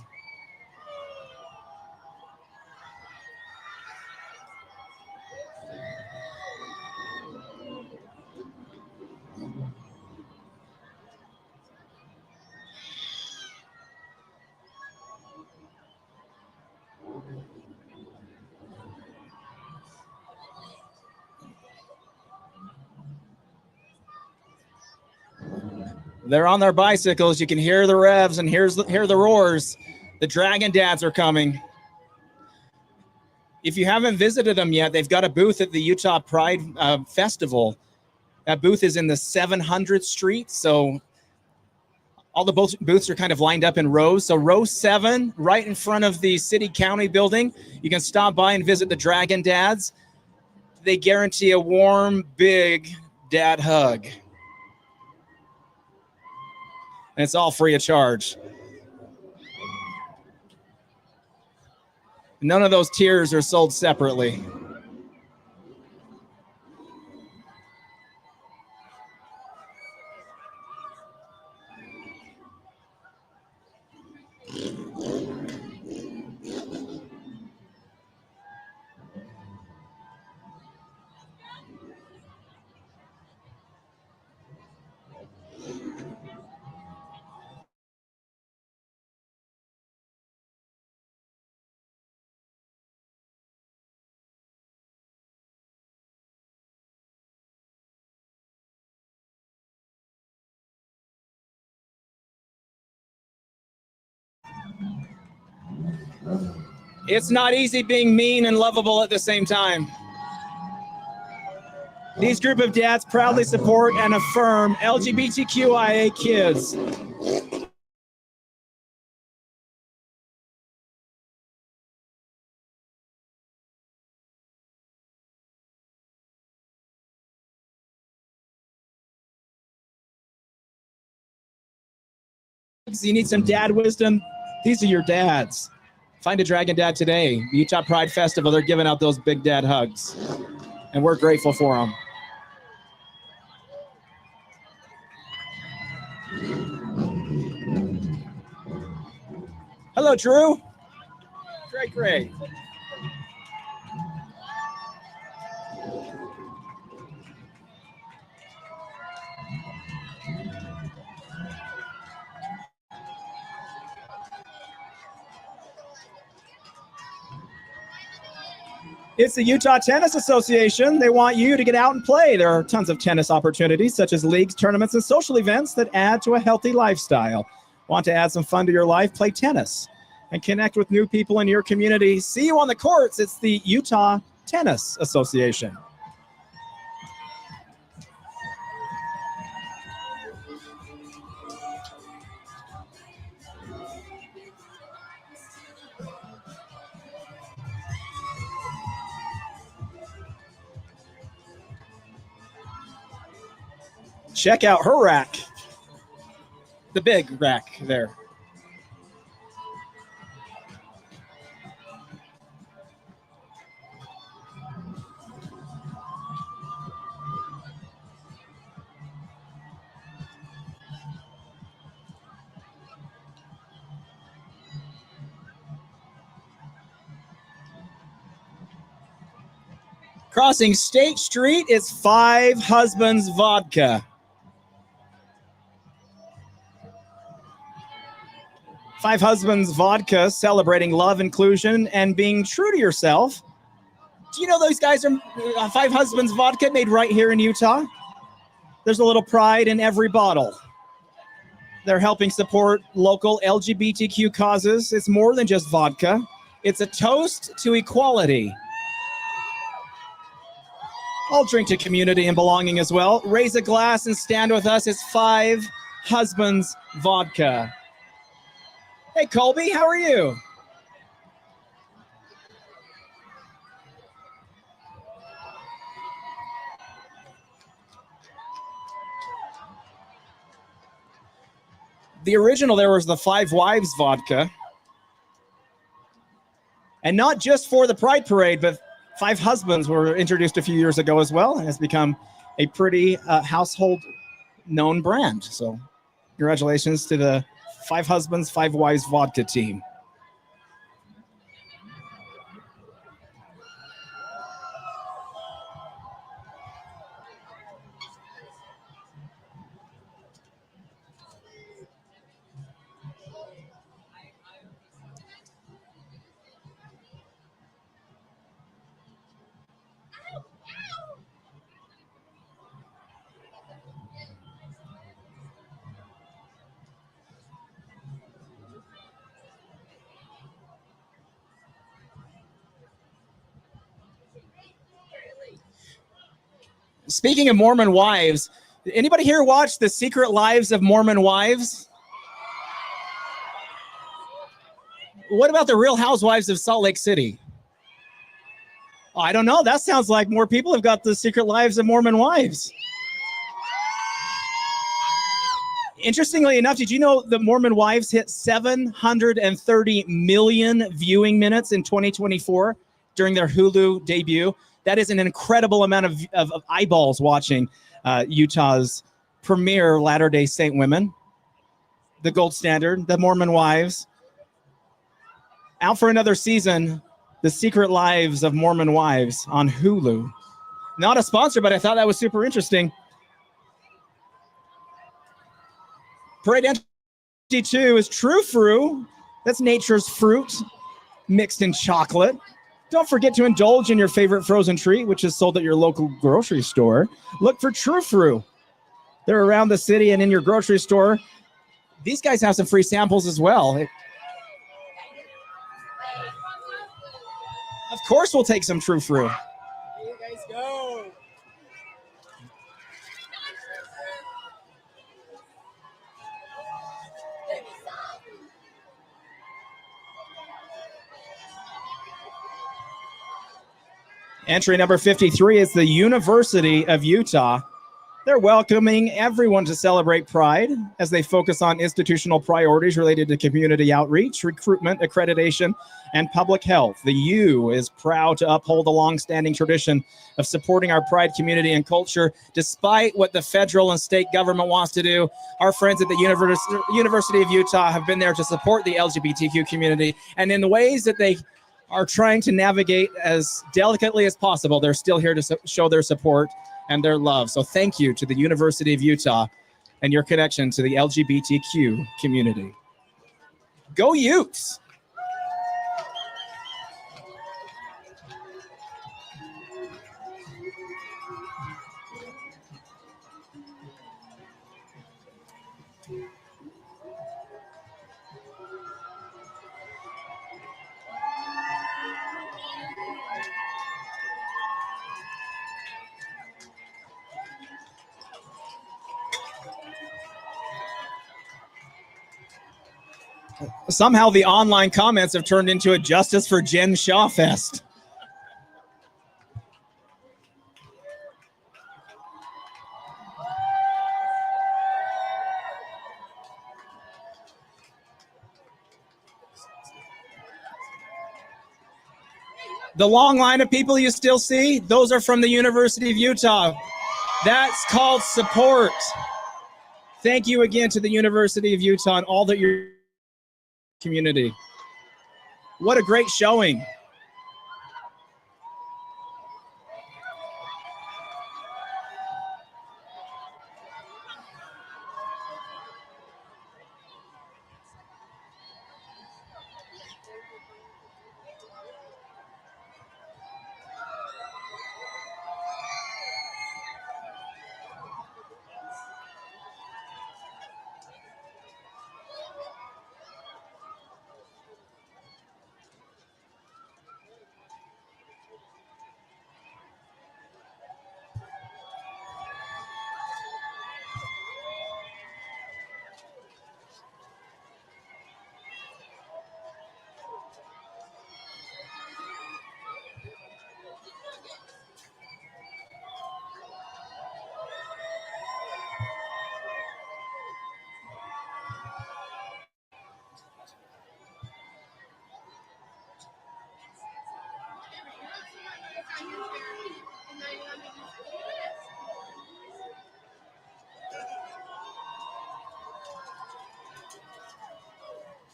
They're on their bicycles. You can hear the revs and hear the roars. The Dragon Dads are coming. If you haven't visited them yet, they've got a booth at the Utah Pride Festival. That booth is in the 700th Street. So all the booths are kind of lined up in rows. So row 7, right in front of the city county building. You can stop by and visit the Dragon Dads. They guarantee a warm, big dad hug. And it's all free of charge. None of those tiers are sold separately. It's not easy being mean and lovable at the same time. These group of dads proudly support and affirm LGBTQIA kids. You need some dad wisdom? These are your dads. Find a Dragon Dad today. Utah Pride Festival, they're giving out those big dad hugs. And we're grateful for them. Hello, Drew. Great. It's the Utah Tennis Association. They want you to get out and play. There are tons of tennis opportunities, such as leagues, tournaments, and social events that add to a healthy lifestyle. Want to add some fun to your life? Play tennis and connect with new people in your community. See you on the courts. It's the Utah Tennis Association. Check out her rack. The big rack there. Crossing State Street is Five Husbands Vodka. Five Husbands Vodka, celebrating love, inclusion, and being true to yourself. Do you know those guys are Five Husbands Vodka, made right here in Utah? There's a little pride in every bottle. They're helping support local LGBTQ causes. It's more than just vodka. It's a toast to equality. I'll drink to community and belonging as well. Raise a glass and stand with us. It's Five Husbands Vodka. Hey, Colby, how are you? The original there was the Five Wives Vodka. And not just for the Pride Parade, but Five Husbands were introduced a few years ago as well, and has become a pretty household known brand. So congratulations to the Five Husbands, Five Wives Vodka team. Speaking of Mormon wives, anybody here watch The Secret Lives of Mormon Wives? What about the Real Housewives of Salt Lake City? Oh, I don't know. That sounds like more people have got The Secret Lives of Mormon Wives. Interestingly enough, did you know the Mormon Wives hit 730 million viewing minutes in 2024 during their Hulu debut? That is an incredible amount of eyeballs watching Utah's premier Latter-day Saint women. The gold standard, the Mormon Wives. Out for another season, The Secret Lives of Mormon Wives on Hulu. Not a sponsor, but I thought that was super interesting. Parade Entry 2 is True Fruit. That's nature's fruit mixed in chocolate. Don't forget to indulge in your favorite frozen treat, which is sold at your local grocery store. Look for True Fruit. They're around the city and in your grocery store. These guys have some free samples as well. course we'll take some true fruit. There you guys go. Entry number 53 is the University of Utah. They're welcoming everyone to celebrate Pride as they focus on institutional priorities related to community outreach, recruitment, accreditation, and public health. The U is proud to uphold a long-standing tradition of supporting our Pride community and culture, despite what the federal and state government wants to do. Our friends at the University of Utah have been there to support the LGBTQ community, and in the ways that they are trying to navigate as delicately as possible, they're still here to show their support and their love. So thank you to the University of Utah and your connection to the LGBTQ community. Go Utes! Somehow the online comments have turned into a Justice for Jen Shaw fest. The long line of people you still see, those are from the University of Utah. That's called support. Thank you again to the University of Utah and all that you're community. What a great showing.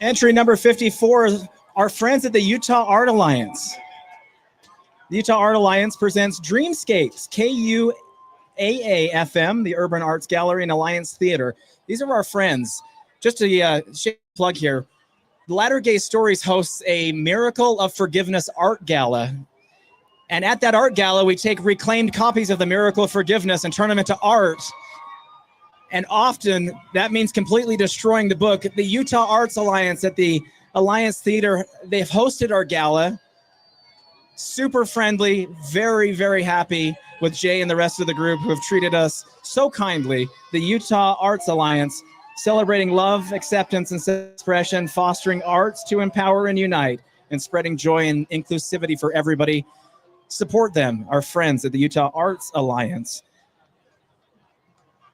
Entry number 54 is our friends at the Utah Art Alliance. The Utah Art Alliance presents Dreamscapes, KUAA-FM, the Urban Arts Gallery and Alliance Theater. These are our friends. Just a plug here. Latter Gay Stories hosts a Miracle of Forgiveness art gala. And at that art gala, we take reclaimed copies of the Miracle of Forgiveness and turn them into art. And often that means completely destroying the book. The Utah Arts Alliance at the Alliance Theater, they've hosted our gala. Super friendly, very, very happy with Jay and the rest of the group who have treated us so kindly. The Utah Arts Alliance, celebrating love, acceptance, and expression, fostering arts to empower and unite, and spreading joy and inclusivity for everybody. Support them, our friends at the Utah Arts Alliance.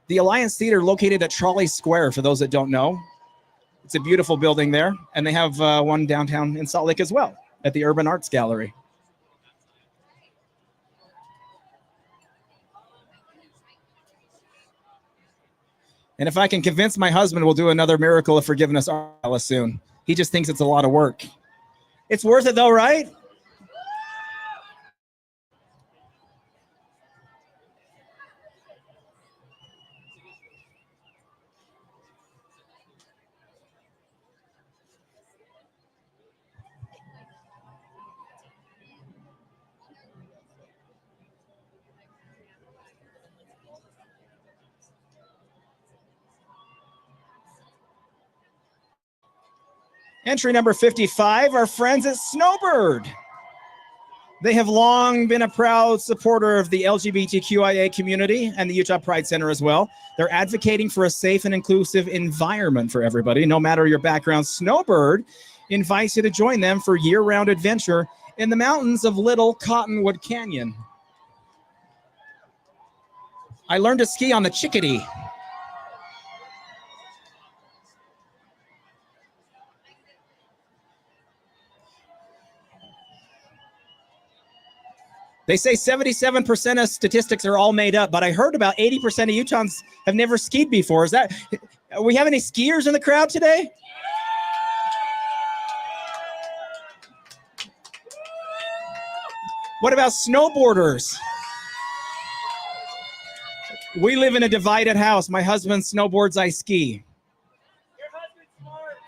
The Alliance Theater located at Trolley Square, for those that don't know. It's a beautiful building there, and they have one downtown in Salt Lake as well at the Urban Arts Gallery. And if I can convince my husband, we'll do another Miracle of Forgiveness art gala soon. He just thinks it's a lot of work. It's worth it though, right? Entry number 55, our friends at Snowbird. They have long been a proud supporter of the LGBTQIA community and the Utah Pride Center as well. They're advocating for a safe and inclusive environment for everybody, no matter your background. Snowbird invites you to join them for year-round adventure in the mountains of Little Cottonwood Canyon. I learned to ski on the Chickadee. They say 77% of statistics are all made up, but I heard about 80% of Utahns have never skied before. We have any skiers in the crowd today? What about snowboarders? We live in a divided house. My husband snowboards, I ski. Your husband's smart.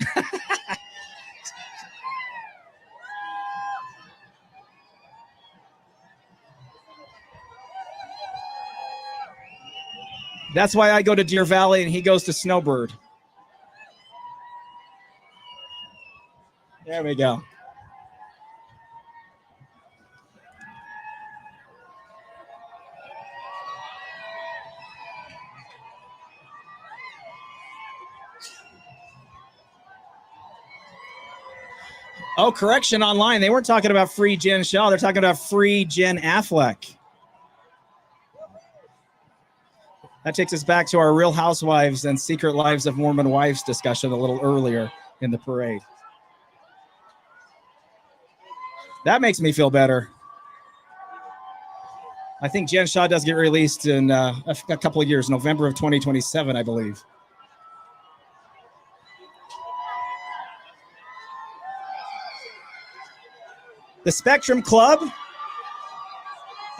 That's why I go to Deer Valley and he goes to Snowbird. There we go. Oh, correction online. They weren't talking about free Jen Shaw. They're talking about free Jen Affleck. That takes us back to our Real Housewives and Secret Lives of Mormon Wives discussion a little earlier in the parade. That makes me feel better. I think Jen Shaw does get released in a couple of years, November of 2027, I believe. The Spectrum Club,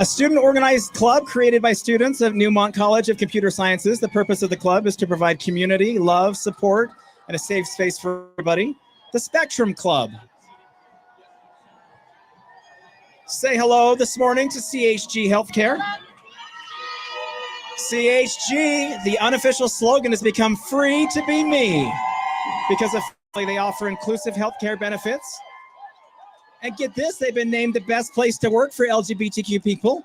a student-organized club created by students of Newmont College of Computer Sciences. The purpose of the club is to provide community, love, support, and a safe space for everybody. The Spectrum Club. Say hello this morning to CHG Healthcare. CHG, the unofficial slogan has become free to be me because of they offer inclusive healthcare benefits. And get this, they've been named the best place to work for LGBTQ people.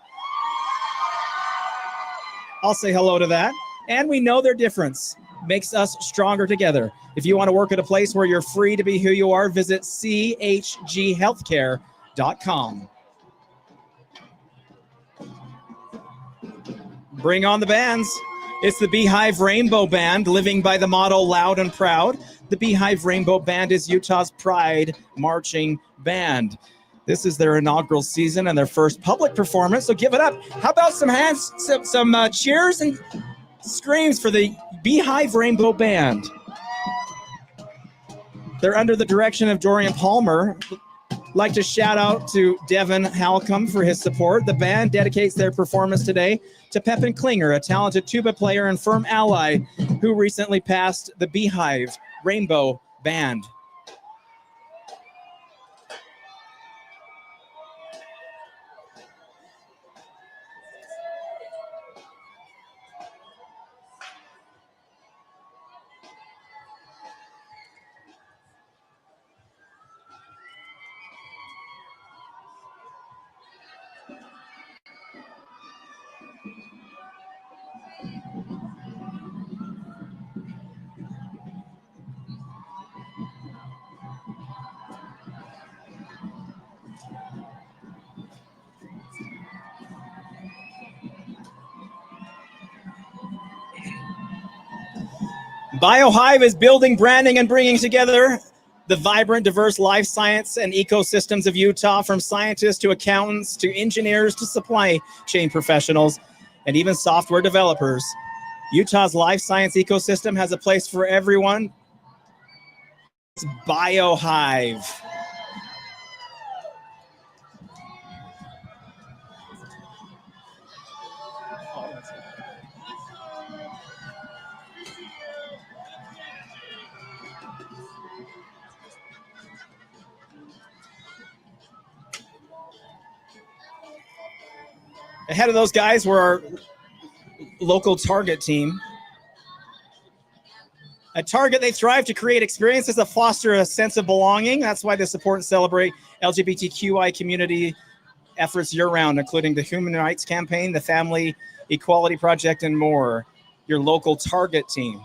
I'll say hello to that. And we know their difference makes us stronger together. If you want to work at a place where you're free to be who you are, visit chghealthcare.com. Bring on the bands. It's the Beehive Rainbow Band, living by the motto loud and proud. The Beehive Rainbow Band is Utah's Pride marching band. This is their inaugural season and their first public performance, so give it up. How about some hands, some cheers and screams for the Beehive Rainbow Band. They're under the direction of Dorian Palmer. Like to shout out to Devin Halcomb for his support. The band dedicates their performance today to Pepin Klinger, a talented tuba player and firm ally who recently passed the Beehive Rainbow Band. BioHive is building, branding, and bringing together the vibrant, diverse life science and ecosystems of Utah, from scientists to accountants to engineers to supply chain professionals and even software developers. Utah's life science ecosystem has a place for everyone. It's BioHive. Ahead of those guys were our local Target team. At Target, they thrive to create experiences that foster a sense of belonging. That's why they support and celebrate LGBTQI community efforts year-round, including the Human Rights Campaign, the Family Equality Project, and more. Your local Target team.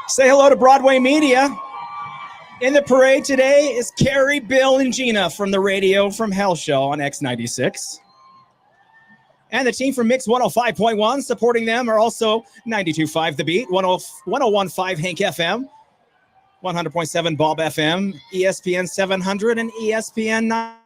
Say hello to Broadway Media. In the parade today is Carrie, Bill, and Gina from the Radio from Hell show on X96. And the team from Mix 105.1 supporting them are also 92.5 The Beat, 101.5 Hank FM, 100.7 Bob FM, ESPN 700, and ESPN 9.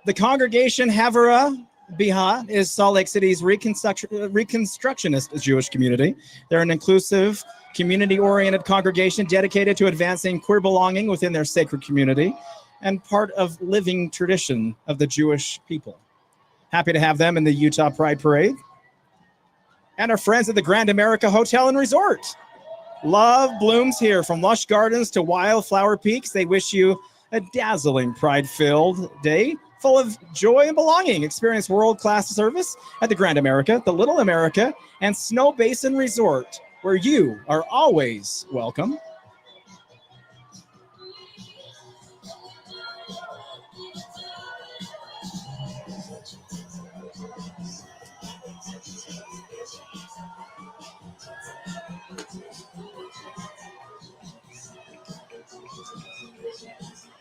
The congregation Havara Biha is Salt Lake City's Reconstructionist Jewish community. They're an inclusive, community-oriented congregation dedicated to advancing queer belonging within their sacred community and part of living tradition of the Jewish people. Happy to have them in the Utah Pride Parade. And our friends at the Grand America Hotel and Resort. Love blooms here from lush gardens to wildflower peaks. They wish you a dazzling pride-filled day full of joy and belonging. Experience world-class service at the Grand America, the Little America, and Snow Basin Resort, where you are always welcome.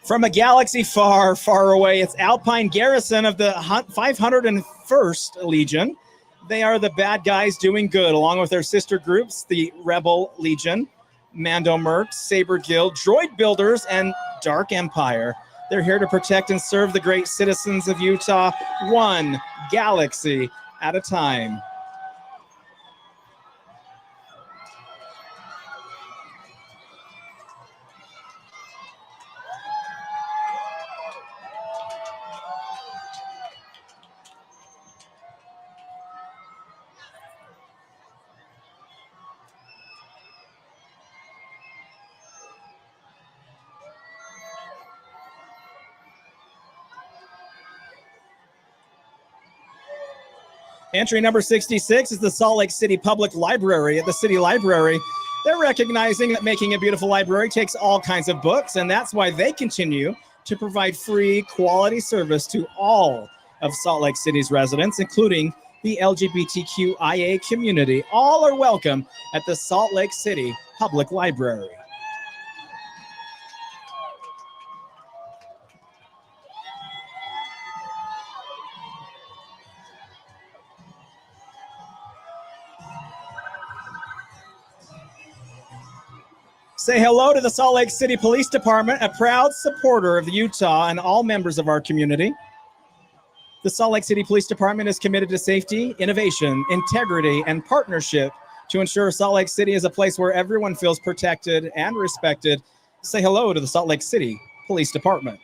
From a galaxy far, far away, it's Alpine Garrison of the 501st Legion. They are the bad guys doing good, along with their sister groups, the Rebel Legion, Mando Mercs, Saber Guild, Droid Builders, and Dark Empire. They're here to protect and serve the great citizens of Utah, one galaxy at a time. Entry number 66 is the Salt Lake City Public Library. At the City Library, they're recognizing that making a beautiful library takes all kinds of books, and that's why they continue to provide free, quality service to all of Salt Lake City's residents, including the LGBTQIA community. All are welcome at the Salt Lake City Public Library. Say hello to the Salt Lake City Police Department, a proud supporter of Utah and all members of our community. The Salt Lake City Police Department is committed to safety, innovation, integrity, and partnership to ensure Salt Lake City is a place where everyone feels protected and respected. Say hello to the Salt Lake City Police Department.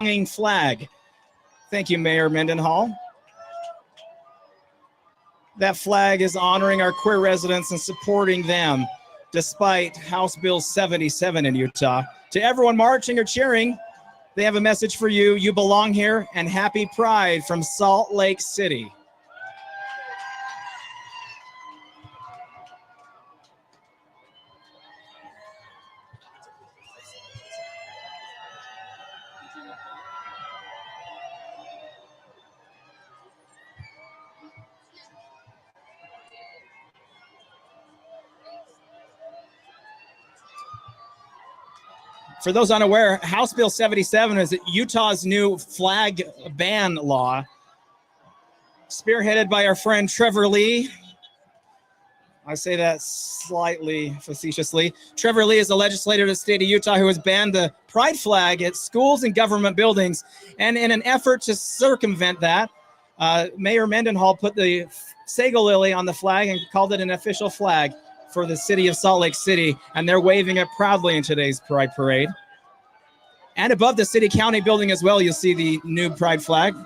hanging flag. Thank you, Mayor Mendenhall. That flag is honoring our queer residents and supporting them despite House Bill 77 in Utah. To everyone marching or cheering, they have a message for you. You belong here, and happy Pride from Salt Lake City. For those unaware, House Bill 77 is Utah's new flag ban law, spearheaded by our friend Trevor Lee. I say that slightly facetiously. Trevor Lee is a legislator of the state of Utah who has banned the pride flag at schools and government buildings. And in an effort to circumvent that, Mayor Mendenhall put the sago lily on the flag and called it an official flag for the city of Salt Lake City, and they're waving it proudly in today's Pride Parade. And above the city county building as well, you'll see the new Pride flag,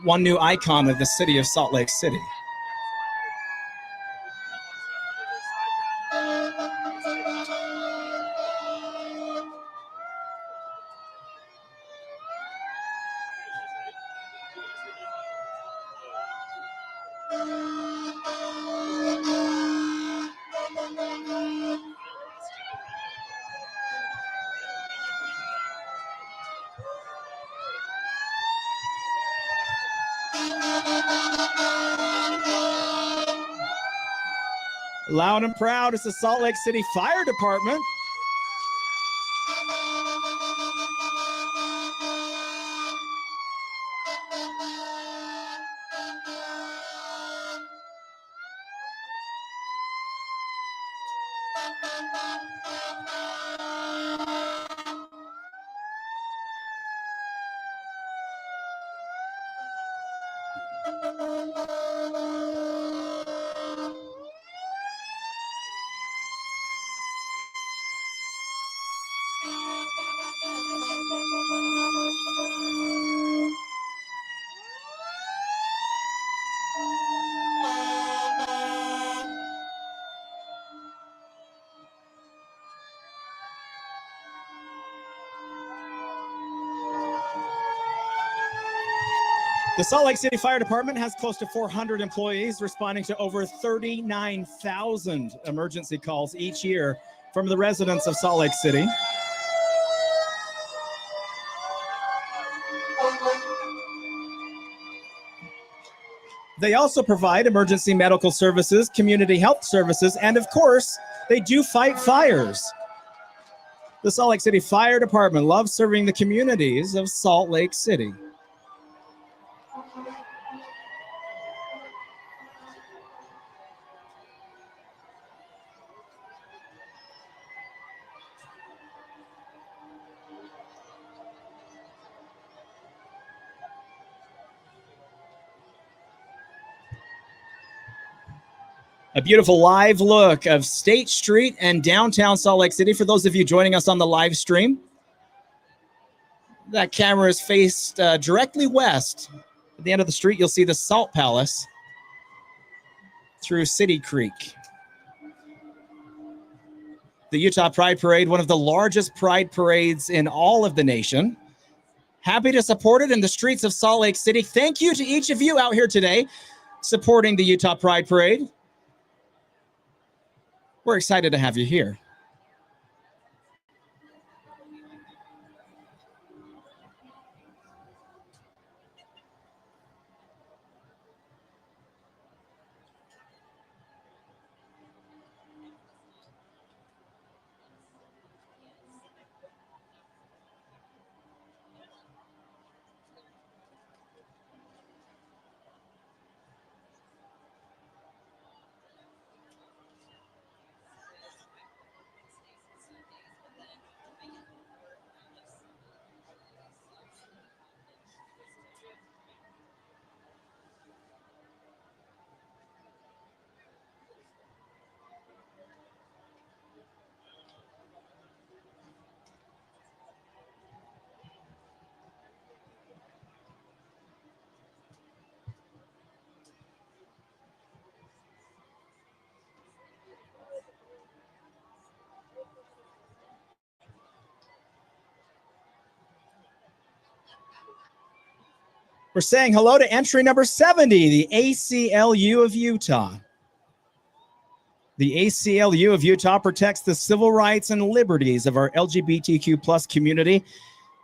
one new icon of the city of Salt Lake City. Loud and proud is the Salt Lake City Fire Department. The Salt Lake City Fire Department has close to 400 employees responding to over 39,000 emergency calls each year from the residents of Salt Lake City. They also provide emergency medical services, community health services, and of course, they do fight fires. The Salt Lake City Fire Department loves serving the communities of Salt Lake City. A beautiful live look of State Street and downtown Salt Lake City. For those of you joining us on the live stream, that camera is faced directly west. At the end of the street, you'll see the Salt Palace through City Creek. The Utah Pride Parade, one of the largest pride parades in all of the nation. Happy to support it in the streets of Salt Lake City. Thank you to each of you out here today supporting the Utah Pride Parade. We're excited to have you here. We're saying hello to entry number 70, the ACLU of Utah. The ACLU of Utah protects the civil rights and liberties of our LGBTQ plus community,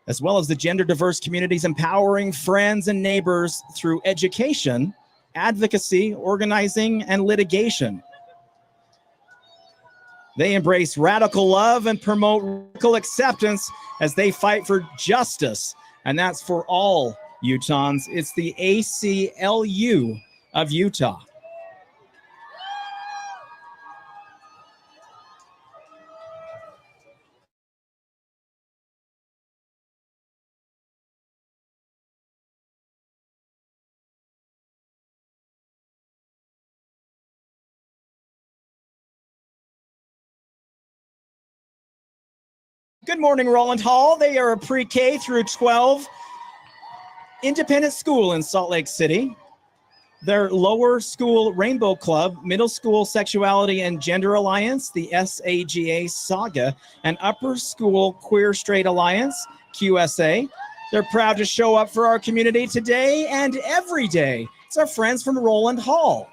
as well as the gender diverse communities, empowering friends and neighbors through education, advocacy, organizing, and litigation. They embrace radical love and promote radical acceptance as they fight for justice, and that's for all Utahns. It's the ACLU of Utah. Good morning, Roland Hall. They are a pre-K through 12 independent school in Salt Lake City. Their lower school Rainbow Club, middle school Sexuality and Gender Alliance, the SAGA Saga, and upper school Queer Straight Alliance, QSA. They're proud to show up for our community today and every day. It's our friends from Roland Hall.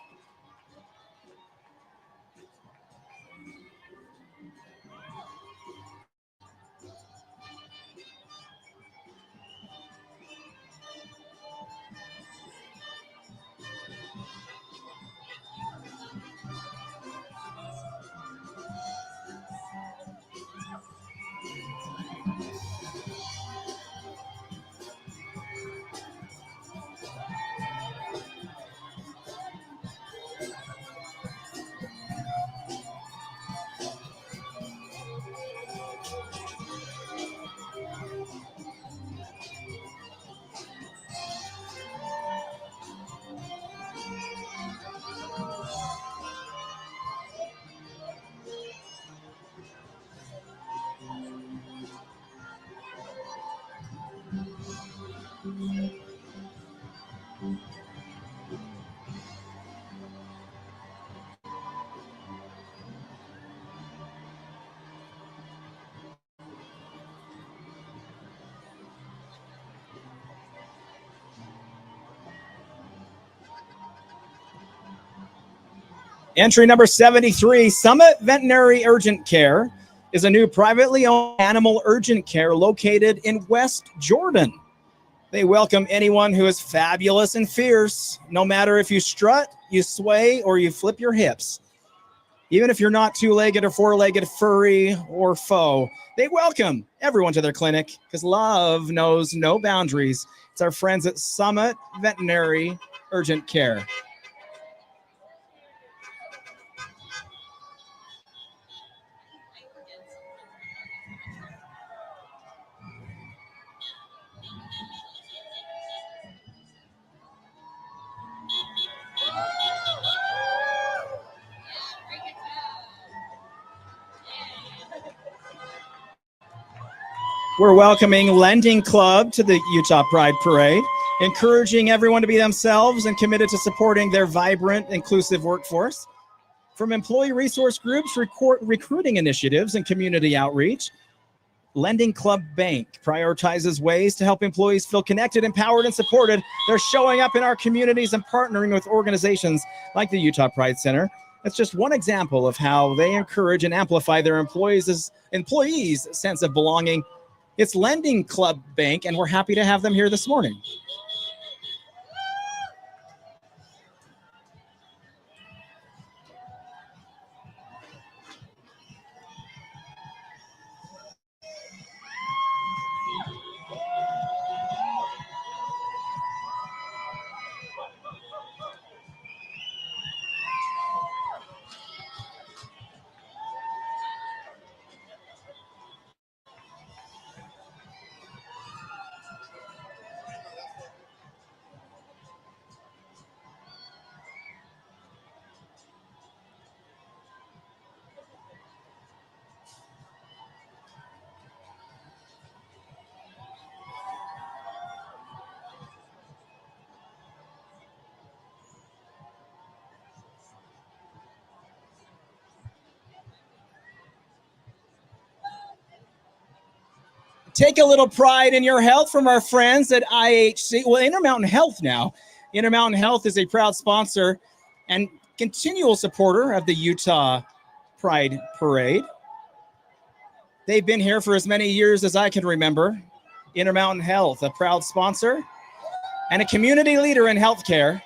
Entry number 73, Summit Veterinary Urgent Care is a new privately owned animal urgent care located in West Jordan. They welcome anyone who is fabulous and fierce, no matter if you strut, you sway, or you flip your hips. Even if you're not two-legged or four-legged, furry or faux, they welcome everyone to their clinic because love knows no boundaries. It's our friends at Summit Veterinary Urgent Care. We're welcoming Lending Club to the Utah Pride Parade, encouraging everyone to be themselves and committed to supporting their vibrant, inclusive workforce. From employee resource groups, recruiting initiatives, and community outreach, Lending Club Bank prioritizes ways to help employees feel connected, empowered, and supported. They're showing up in our communities and partnering with organizations like the Utah Pride Center. That's just one example of how they encourage and amplify their employees' sense of belonging. It's Lending Club Bank, and we're happy to have them here this morning. Take a little pride in your health from our friends at IHC. Well, Intermountain Health now. Intermountain Health is a proud sponsor and continual supporter of the Utah Pride Parade. They've been here for as many years as I can remember. Intermountain Health, a proud sponsor and a community leader in healthcare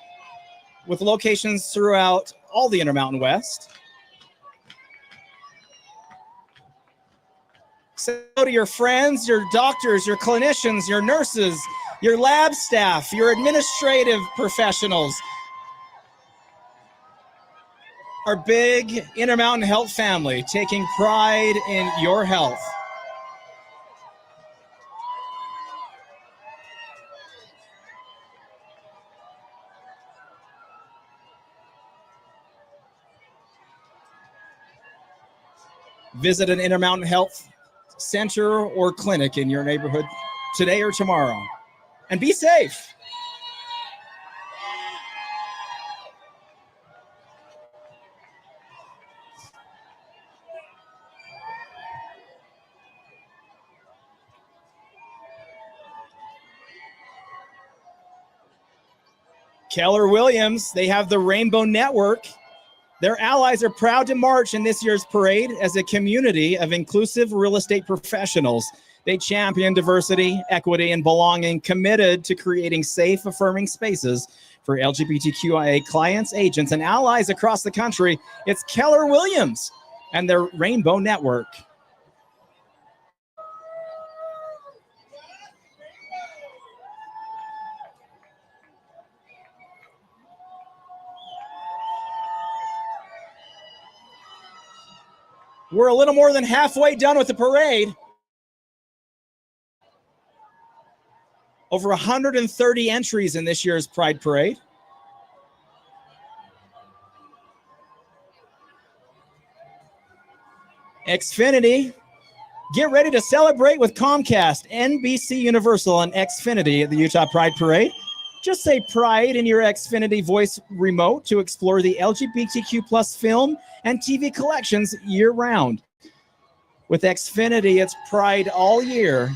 with locations throughout all the Intermountain West. So to your friends, your doctors, your clinicians, your nurses, your lab staff, your administrative professionals, our big Intermountain Health family, taking pride in your health. Visit an Intermountain Health center or clinic in your neighborhood today or tomorrow. And be safe. Keller Williams, they have the Rainbow Network. Their allies are proud to march in this year's parade as a community of inclusive real estate professionals. They champion diversity, equity, and belonging, committed to creating safe, affirming spaces for LGBTQIA clients, agents, and allies across the country. It's Keller Williams and their Rainbow Network. We're a little more than halfway done with the parade. Over 130 entries in this year's Pride Parade. Xfinity, get ready to celebrate with Comcast, NBC Universal, and Xfinity at the Utah Pride Parade. Just say Pride in your Xfinity voice remote to explore the LGBTQ plus film and TV collections year-round. With Xfinity, it's Pride all year.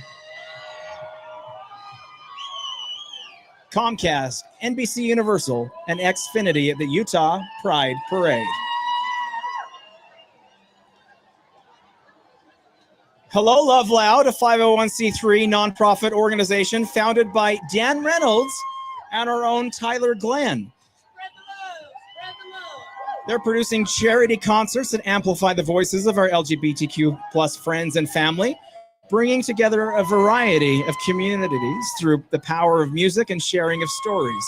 Comcast, NBC Universal, and Xfinity at the Utah Pride Parade. Hello, Love Loud, a 501c3 nonprofit organization founded by Dan Reynolds and our own Tyler Glenn. They're producing charity concerts that amplify the voices of our LGBTQ plus friends and family, bringing together a variety of communities through the power of music and sharing of stories.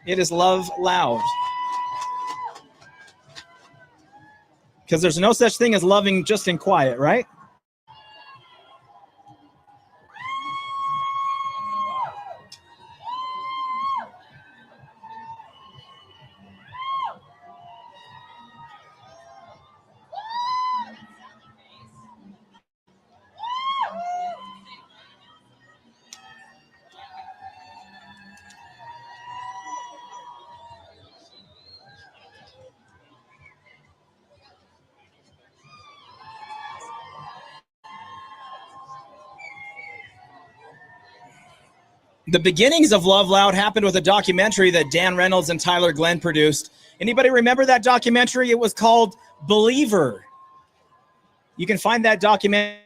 It is Love Loud. Because there's no such thing as loving just in quiet, right? The beginnings of Love Loud happened with a documentary that Dan Reynolds and Tyler Glenn produced. Anybody remember that documentary? It was called Believer. You can find that documentary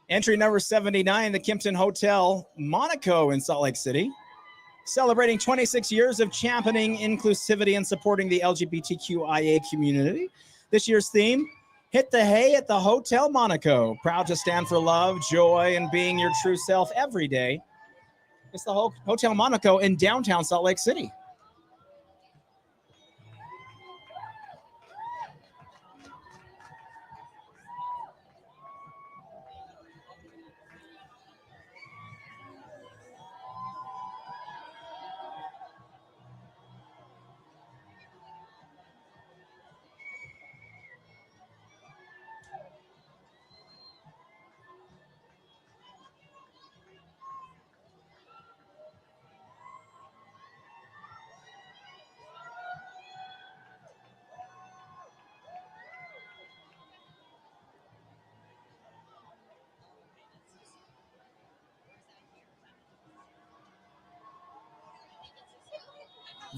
Entry number 79, the Kimpton Hotel, Monaco in Salt Lake City, celebrating 26 years of championing inclusivity and supporting the LGBTQIA community. This year's theme, Hit the Hay at the Hotel Monaco. Proud to stand for love, joy, and being your true self every day. It's the Hotel Monaco in downtown Salt Lake City.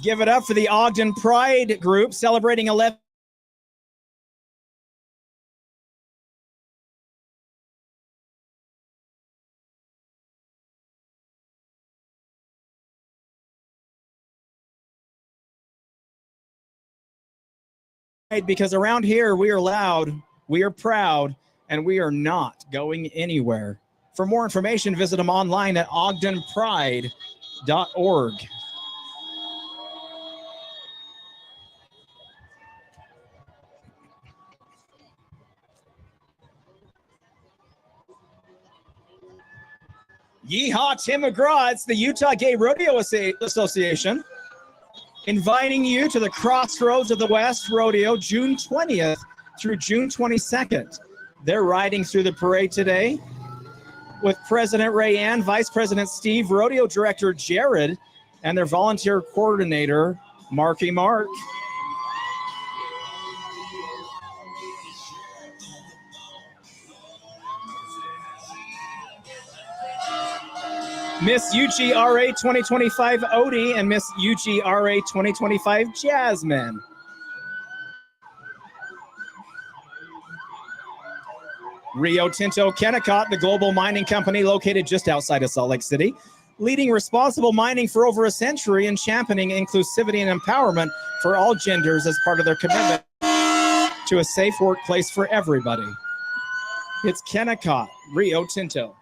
Give it up for the Ogden Pride Group, celebrating 11. Because around here we are loud, we are proud, and we are not going anywhere. For more information, visit them online at ogdenpride.org. Yeehaw, Tim McGraw. It's the Utah Gay Rodeo Association inviting you to the Crossroads of the West Rodeo, June 20th through June 22nd. They're riding through the parade today with President Ray Ann, Vice President Steve, Rodeo Director Jared, and their volunteer coordinator, Marky Mark. Miss UGRA 2025 Odie and Miss UGRA 2025 Jasmine. Rio Tinto Kennecott, the global mining company located just outside of Salt Lake City, leading responsible mining for over a century and championing inclusivity and empowerment for all genders as part of their commitment to a safe workplace for everybody. It's Kennecott, Rio Tinto.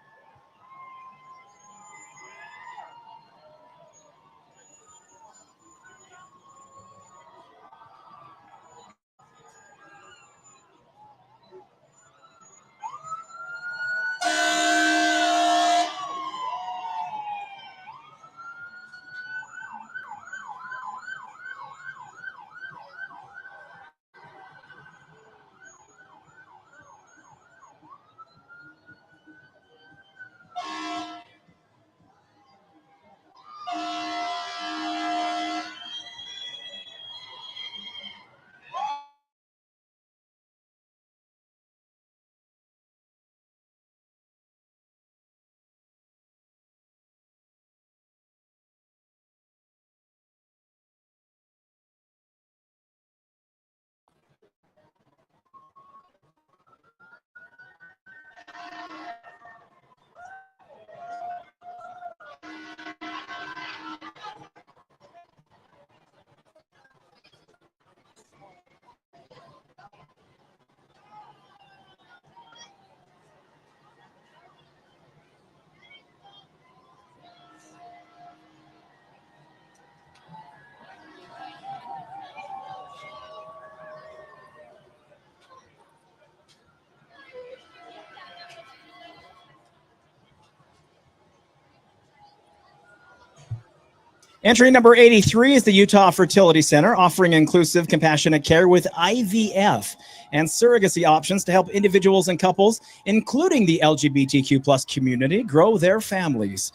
Entry number 83 is the Utah Fertility Center, offering inclusive, compassionate care with IVF and surrogacy options to help individuals and couples, including the LGBTQ plus community, grow their families.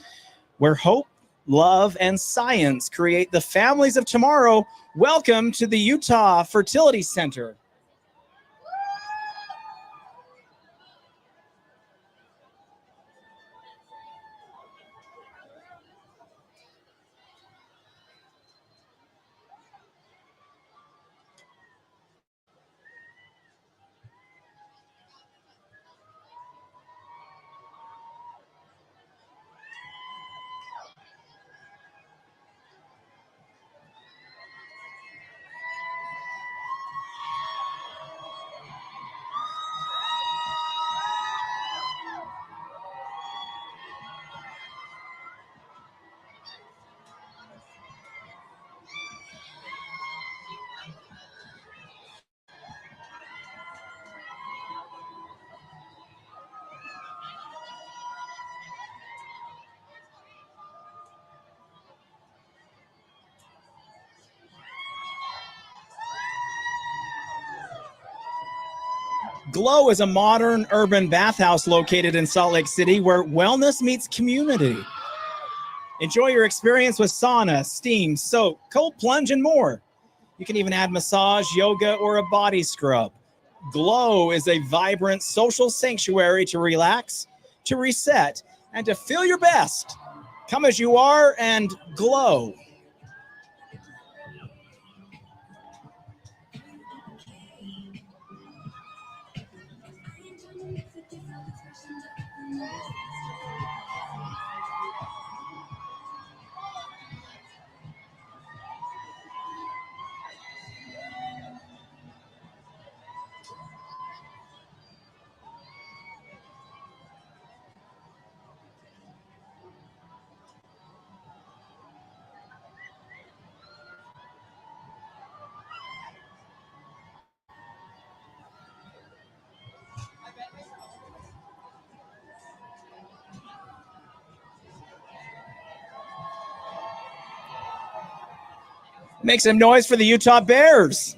Where hope, love, and science create the families of tomorrow. Welcome to the Utah Fertility Center. Glow is a modern urban bathhouse located in Salt Lake City where wellness meets community. Enjoy your experience with sauna, steam, soak, cold plunge, and more. You can even add massage, yoga, or a body scrub. Glow is a vibrant social sanctuary to relax, to reset, and to feel your best. Come as you are and glow. Make some noise for the Utah Bears.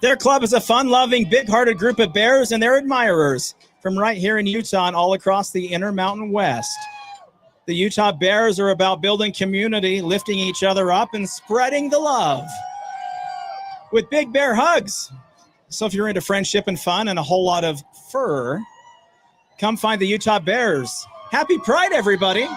Their club is a fun-loving, big-hearted group of bears and their admirers from right here in Utah and all across the Intermountain West. The Utah Bears are about building community, lifting each other up, and spreading the love with big bear hugs. So if you're into friendship and fun and a whole lot of fur, come find the Utah Bears. Happy Pride, everybody.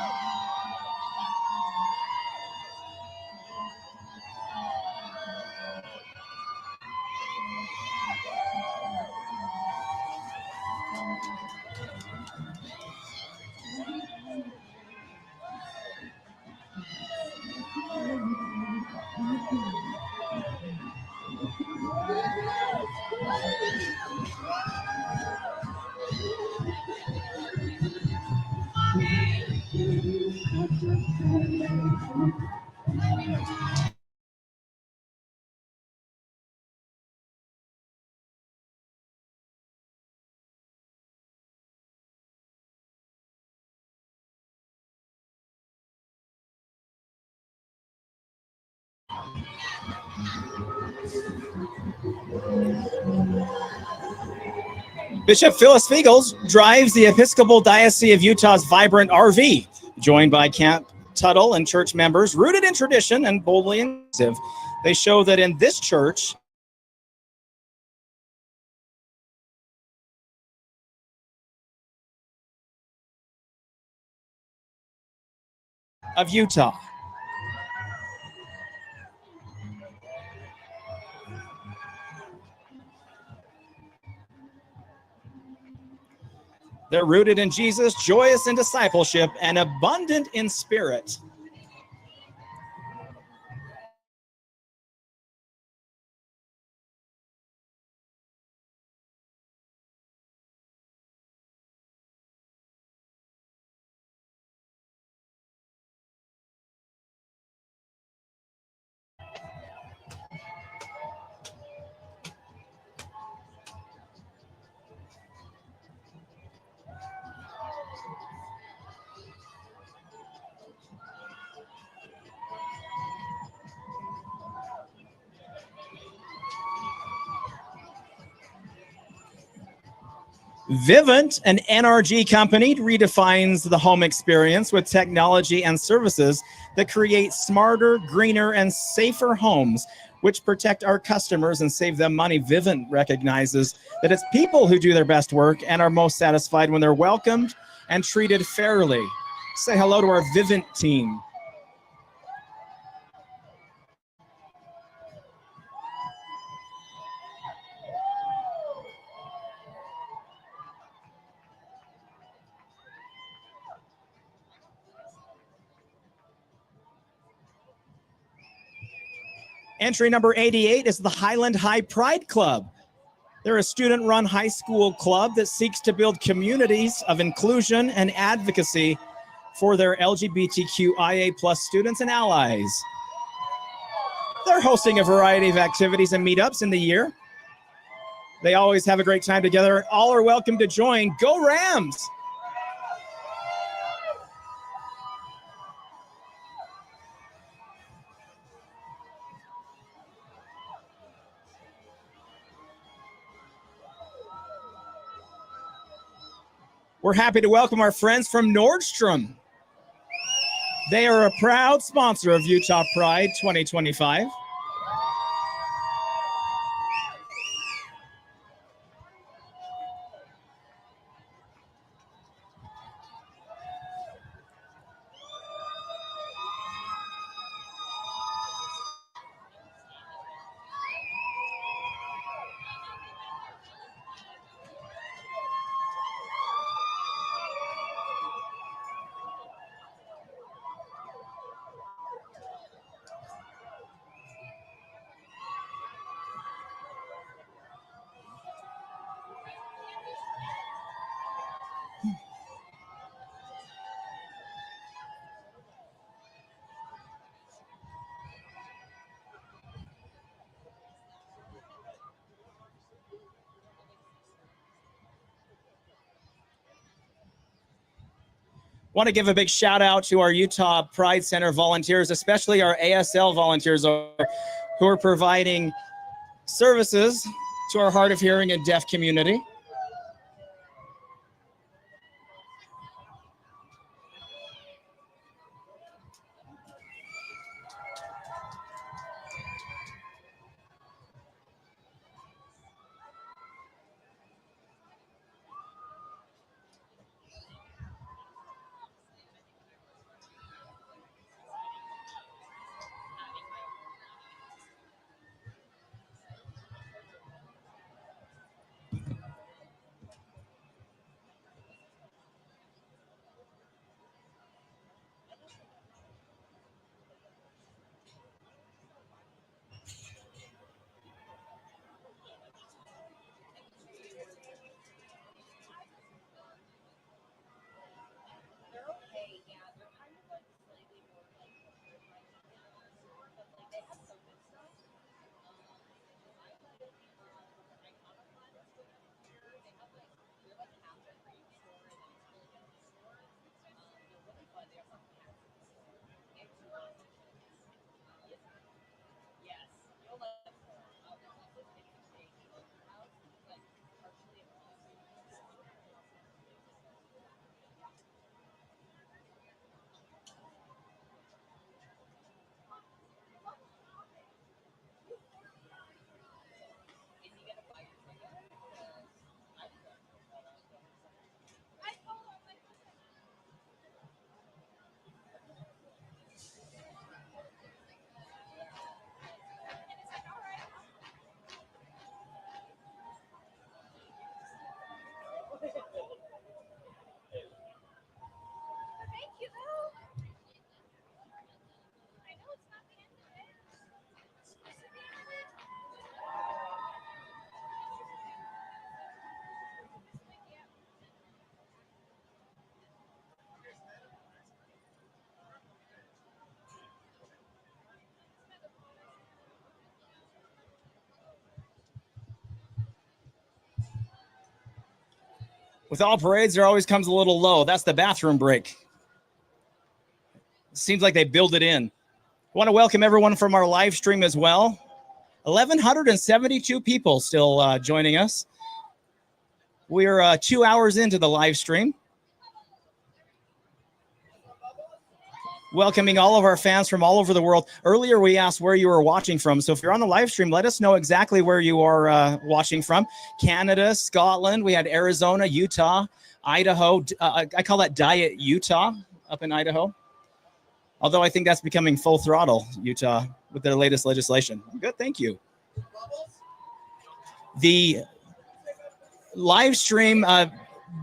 Bishop Phyllis Fiegels drives the Episcopal Diocese of Utah's vibrant RV, joined by Camp Tuttle and church members rooted in tradition and boldly inclusive. They show that in this church of Utah. They're rooted in Jesus, joyous in discipleship, and abundant in spirit. Vivint, an NRG company, redefines the home experience with technology and services that create smarter, greener, and safer homes, which protect our customers and save them money. Vivint recognizes that it's people who do their best work and are most satisfied when they're welcomed and treated fairly. Say hello to our Vivint team. Entry number 88 is the Highland High Pride Club. They're a student-run high school club that seeks to build communities of inclusion and advocacy for their LGBTQIA+ students and allies. They're hosting a variety of activities and meetups in the year. They always have a great time together. All are welcome to join. Go Rams! We're happy to welcome our friends from Nordstrom. They are a proud sponsor of Utah Pride 2025. Want to give a big shout out to our Utah Pride Center volunteers, especially our ASL volunteers who are providing services to our hard of hearing and deaf community. With all parades, there always comes a little low. That's the bathroom break. Seems like they build it in. I want to welcome everyone from our live stream as well. 1,172 people still joining us. We're 2 hours into the live stream. Welcoming all of our fans from all over the world. Earlier, we asked where you were watching from. So if you're on the live stream, let us know exactly where you are watching from. Canada, Scotland, we had Arizona, Utah, Idaho. I call that Diet Utah up in Idaho. Although I think that's becoming full throttle, Utah, with their latest legislation. Good, thank you. The live stream,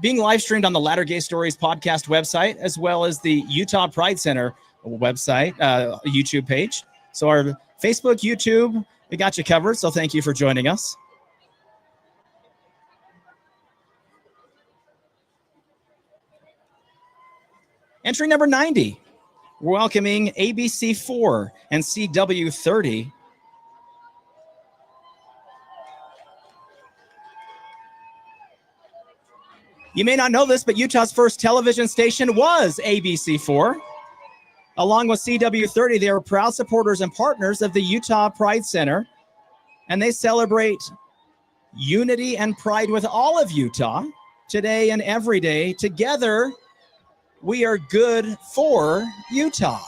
being live streamed on the Latter Gay Stories podcast website, as well as the Utah Pride Center website, YouTube page. So our Facebook, YouTube, we got you covered. So thank you for joining us. Entry number 90, we're welcoming ABC4 and CW30. You may not know this, but Utah's first television station was ABC4. Along with CW30, they are proud supporters and partners of the Utah Pride Center, and they celebrate unity and pride with all of Utah. today and every day. Together, we are good for Utah.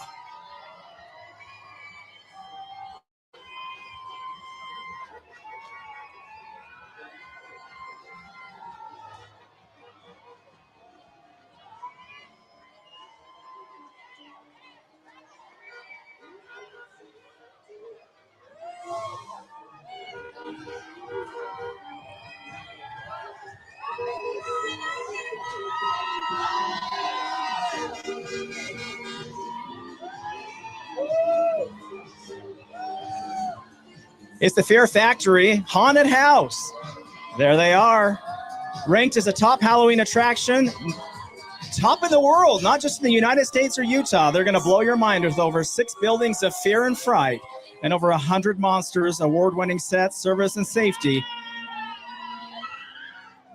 It's the Fear Factory Haunted House. There they are, ranked as a top Halloween attraction, top in the world, not just in the United States or Utah. They're going to blow your mind with over 6 buildings of fear and fright and over 100 monsters, award-winning sets, service, and safety.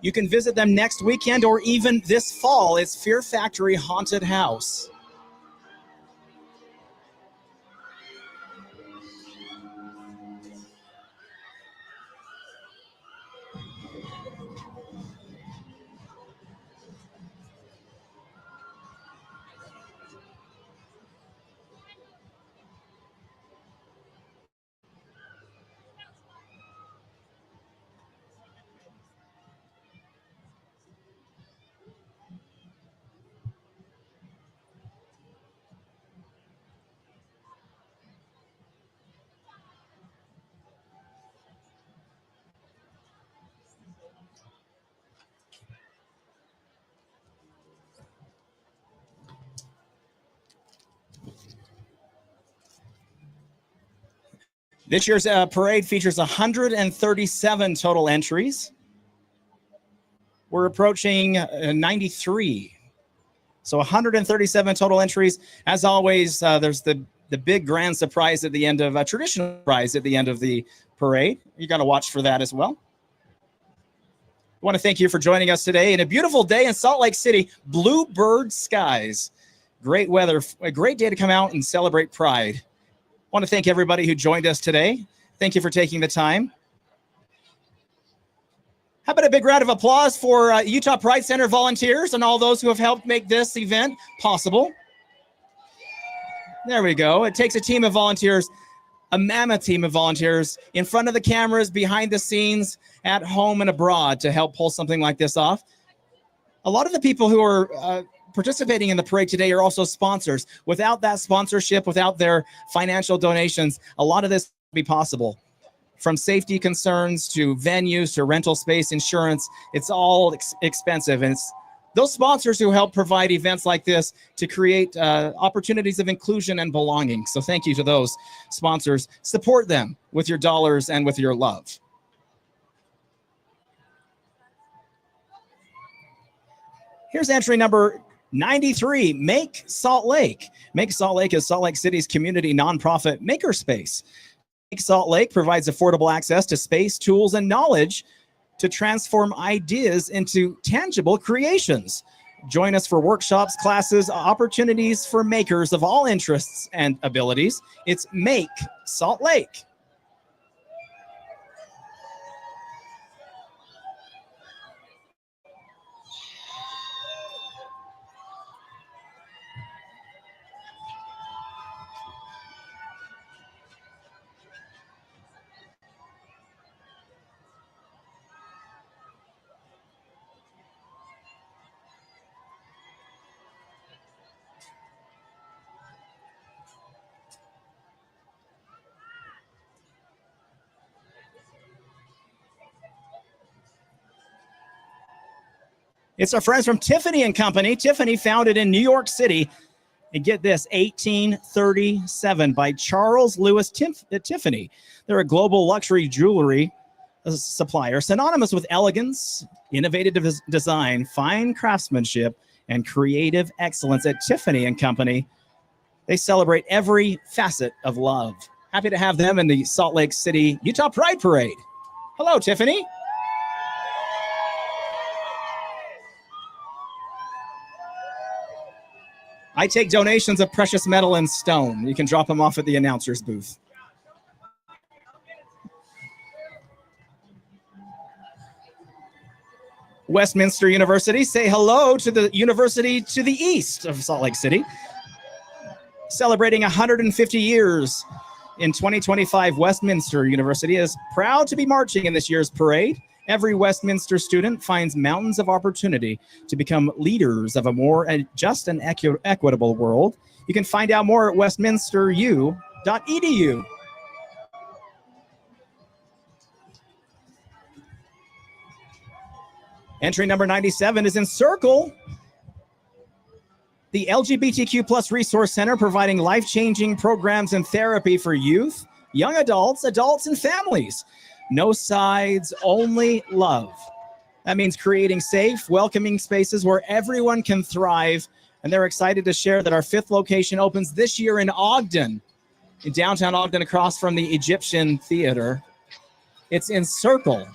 You can visit them next weekend or even this fall. It's Fear Factory Haunted House. This year's parade features 137 total entries. We're approaching 93. So 137 total entries. As always, there's the big grand surprise at the end of a traditional prize at the end of the parade. You got to watch for that as well. I want to thank you for joining us today in a beautiful day in Salt Lake City. Bluebird skies. Great weather. A great day to come out and celebrate Pride. I want to thank everybody who joined us today. Thank you for taking the time. How about a big round of applause for Utah Pride Center volunteers and all those who have helped make this event possible. There we go. It takes a team of volunteers, a mammoth team of volunteers in front of the cameras, behind the scenes, at home and abroad to help pull something like this off. A lot of the people who are participating in the parade today are also sponsors. Without that sponsorship, without their financial donations, a lot of this would be possible. From safety concerns to venues to rental space, insurance, it's all expensive. And it's those sponsors who help provide events like this to create opportunities of inclusion and belonging. So thank you to those sponsors. Support them with your dollars and with your love. Here's entry number 93, Make Salt Lake. Make Salt Lake is Salt Lake City's community nonprofit makerspace. Make Salt Lake provides affordable access to space, tools, and knowledge to transform ideas into tangible creations. Join us for workshops, classes, opportunities for makers of all interests and abilities. It's Make Salt Lake. It's our friends from Tiffany and Company. Tiffany, founded in New York City, and get this, 1837 by Charles Lewis Tiffany. They're a global luxury jewelry supplier, synonymous with elegance, innovative design, fine craftsmanship, and creative excellence. At Tiffany and Company, they celebrate every facet of love. Happy to have them in the Salt Lake City Utah Pride Parade. Hello, Tiffany. I take donations of precious metal and stone. You can drop them off at the announcer's booth. Westminster University. Say hello to the university to the east of Salt Lake City. Celebrating 150 years in 2025, Westminster University is proud to be marching in this year's parade. Every Westminster student finds mountains of opportunity to become leaders of a more just and equitable world. You can find out more at westminsteru.edu. Entry number 97 is in Circle, the LGBTQ plus resource center providing life-changing programs and therapy for youth, young adults, and families. No sides, only love. That means creating safe, welcoming spaces where everyone can thrive. And they're excited to share that our 5th location opens this year in Ogden, in downtown Ogden, across from the Egyptian Theater. It's in Circle.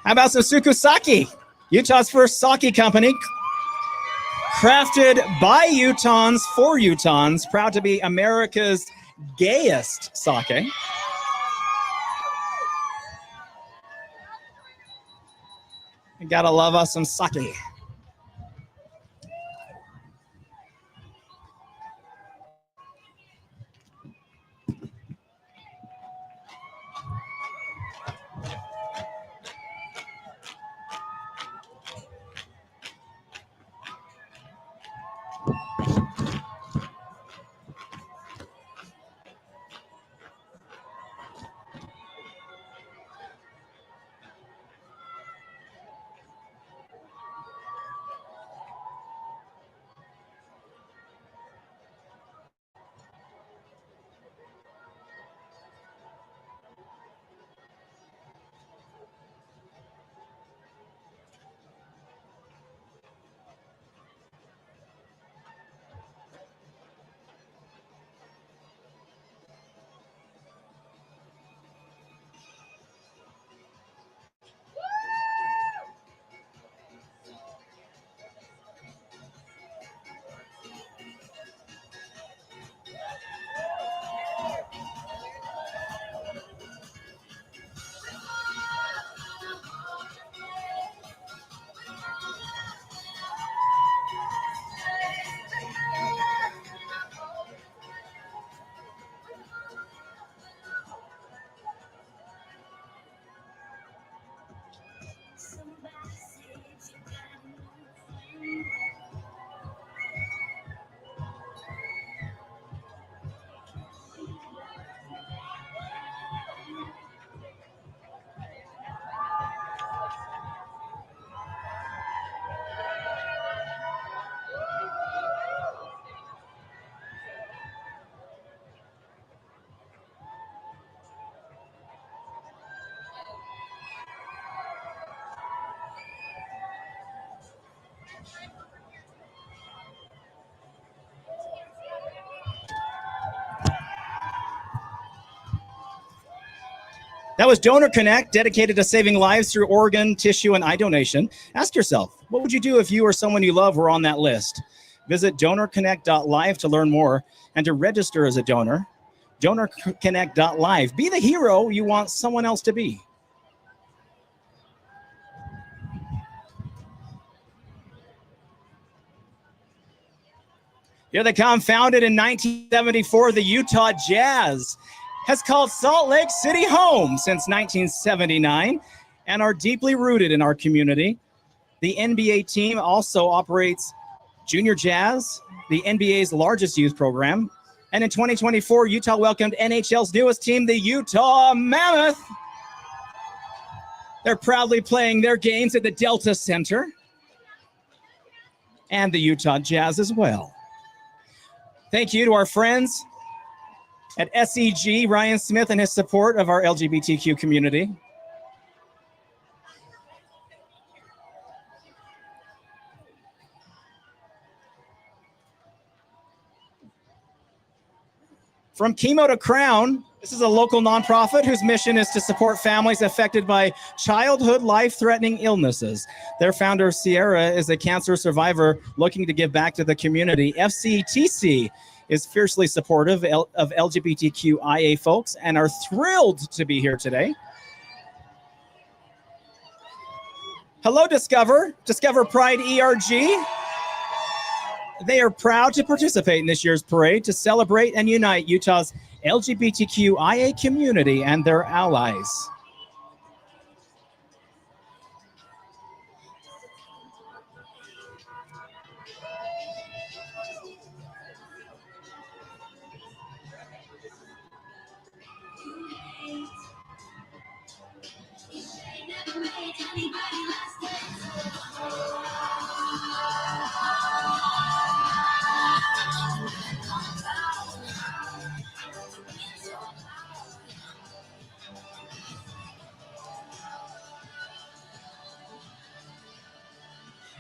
How about some Sukusaki, Utah's first sake company, crafted by Utahns for Utahns, proud to be America's gayest sake. You gotta love us some sake. That was Donor Connect, dedicated to saving lives through organ, tissue, and eye donation. Ask yourself, what would you do if you or someone you love were on that list? Visit donorconnect.live to learn more and to register as a donor. Donorconnect.live. Be the hero you want someone else to be. Here they come. Founded in 1974, the Utah Jazz has called Salt Lake City home since 1979 and are deeply rooted in our community. The NBA team also operates Junior Jazz, the NBA's largest youth program. And in 2024, Utah welcomed NHL's newest team, the Utah Mammoth. They're proudly playing their games at the Delta Center and the Utah Jazz as well. Thank you to our friends at SEG, Ryan Smith, and his support of our LGBTQ community. From Chemo to Crown, this is a local nonprofit whose mission is to support families affected by childhood life-threatening illnesses. Their founder, Sierra, is a cancer survivor looking to give back to the community. FCTC is fiercely supportive of LGBTQIA folks and are thrilled to be here today. Hello, Discover Pride ERG. They are proud to participate in this year's parade to celebrate and unite Utah's LGBTQIA community and their allies.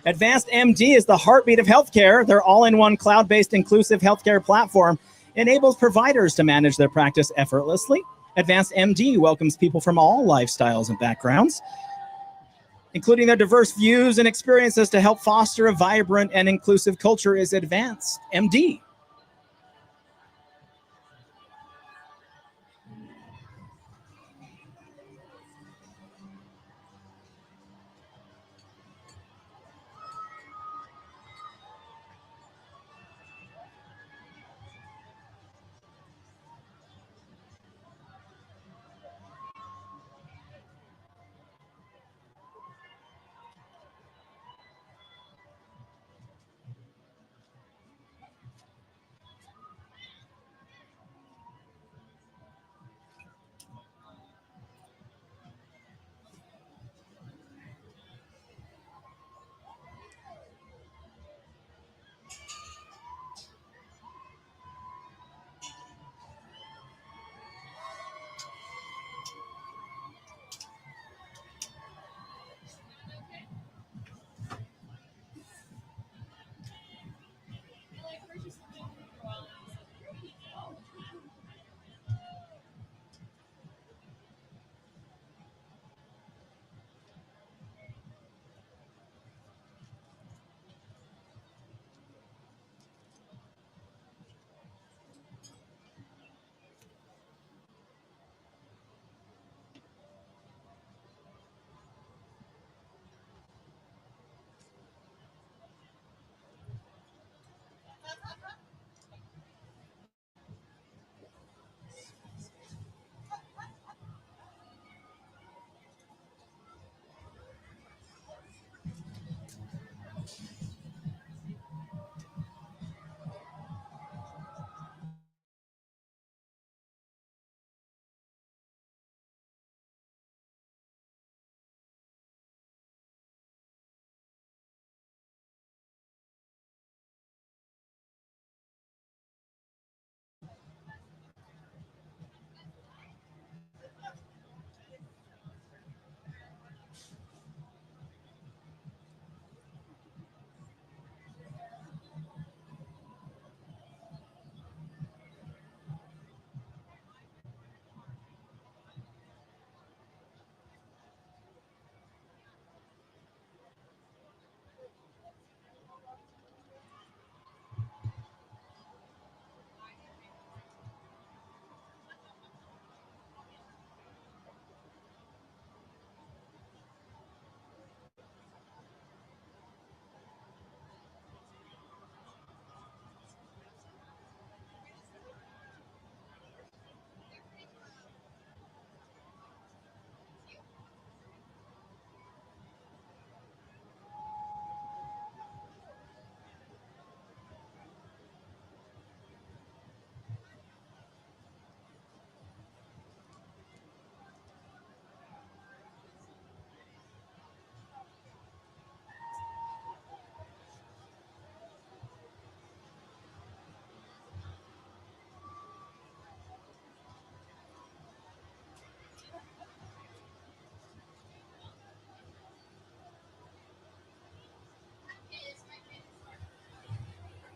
Advanced MD is the heartbeat of healthcare. Their all-in-one cloud-based inclusive healthcare platform enables providers to manage their practice effortlessly. Advanced MD welcomes people from all lifestyles and backgrounds, including their diverse views and experiences to help foster a vibrant and inclusive culture. Is Advanced MD.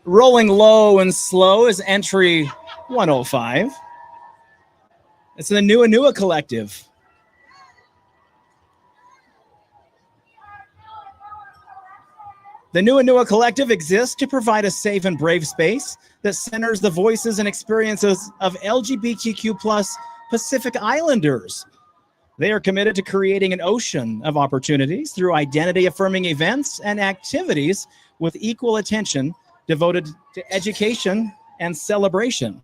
Rolling low and slow is entry 105. It's the Nuanua Collective. The Nuanua Collective exists to provide a safe and brave space that centers the voices and experiences of LGBTQ plus Pacific Islanders. They are committed to creating an ocean of opportunities through identity-affirming events and activities with equal attention devoted to education and celebration.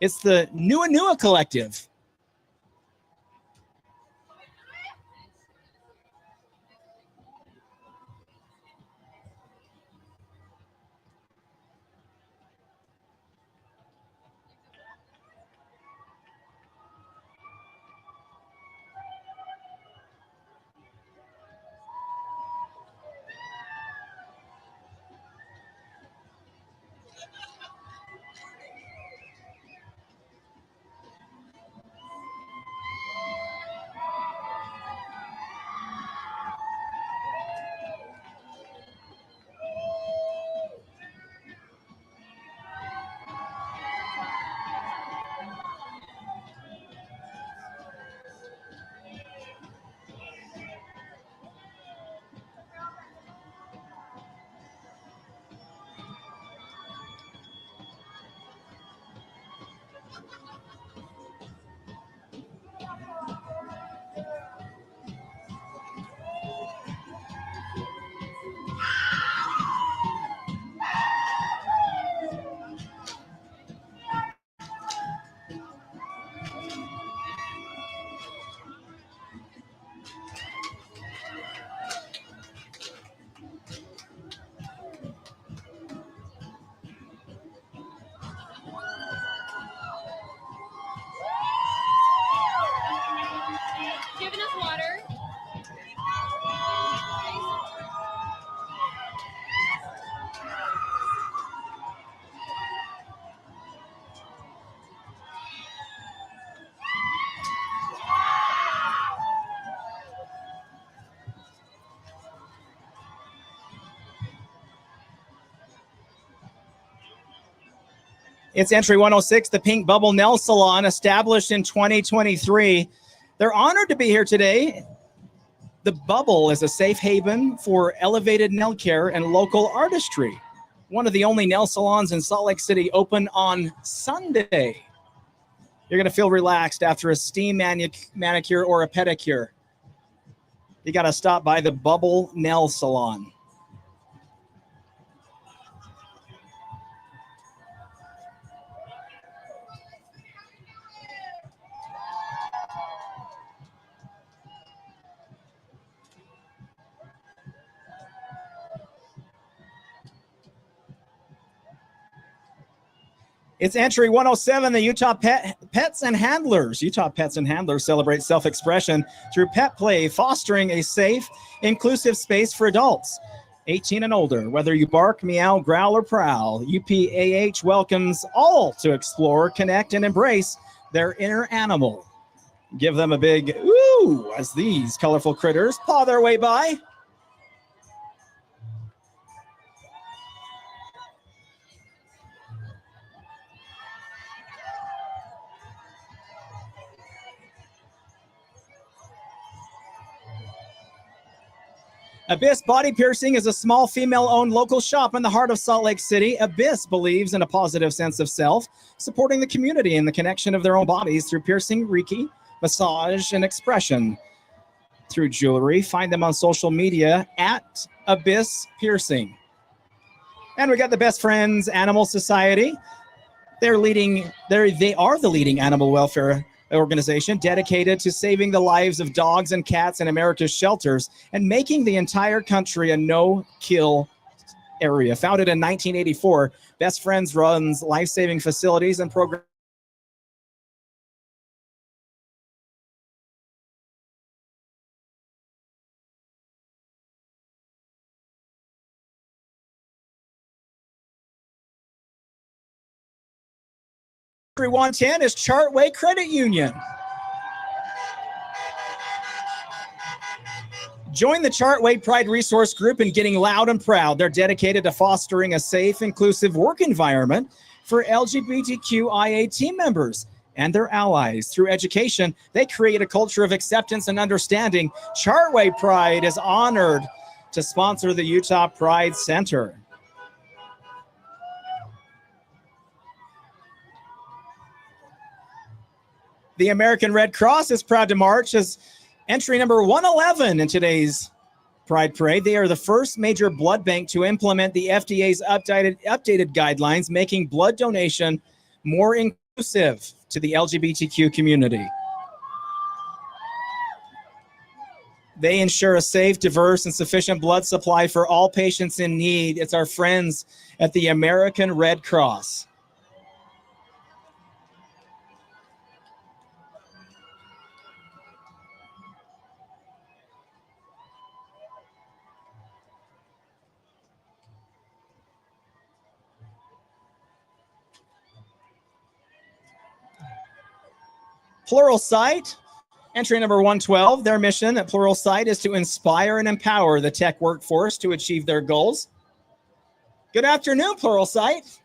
It's the Nuanua Collective. Giving us water. It's entry 106, the Pink Bubble Nail Salon, established in 2023. They're honored to be here today. The Bubble is a safe haven for elevated nail care and local artistry. One of the only nail salons in Salt Lake City open on Sunday. You're going to feel relaxed after a steam manicure or a pedicure. You got to stop by the Bubble Nail Salon. It's entry 107, the Utah Pets and Handlers. Utah Pets and Handlers celebrate self-expression through pet play, fostering a safe, inclusive space for adults 18 and older. Whether you bark, meow, growl, or prowl, UPAH welcomes all to explore, connect, and embrace their inner animal. Give them a big ooh as these colorful critters paw their way by. Abyss Body Piercing is a small female-owned local shop in the heart of Salt Lake City. Abyss believes in a positive sense of self, supporting the community and the connection of their own bodies through piercing, Reiki, massage, and expression through jewelry. Find them on social media at Abyss Piercing. And we got the Best Friends Animal Society. They are the leading animal welfare organization dedicated to saving the lives of dogs and cats in America's shelters and making the entire country a no-kill area. Founded in 1984, Best Friends runs life-saving facilities and programs. Entry 110 is Chartway Credit Union. Join the Chartway Pride Resource Group in getting loud and proud. They're dedicated to fostering a safe, inclusive work environment for LGBTQIA team members and their allies. Through education, they create a culture of acceptance and understanding. Chartway Pride is honored to sponsor the Utah Pride Center. The American Red Cross is proud to march as entry number 111 in today's Pride Parade. They are the first major blood bank to implement the FDA's updated guidelines, making blood donation more inclusive to the LGBTQ community. They ensure a safe, diverse, and sufficient blood supply for all patients in need. It's our friends at the American Red Cross. Pluralsight, entry number 112. Their mission at Pluralsight is to inspire and empower the tech workforce to achieve their goals. Good afternoon, Pluralsight.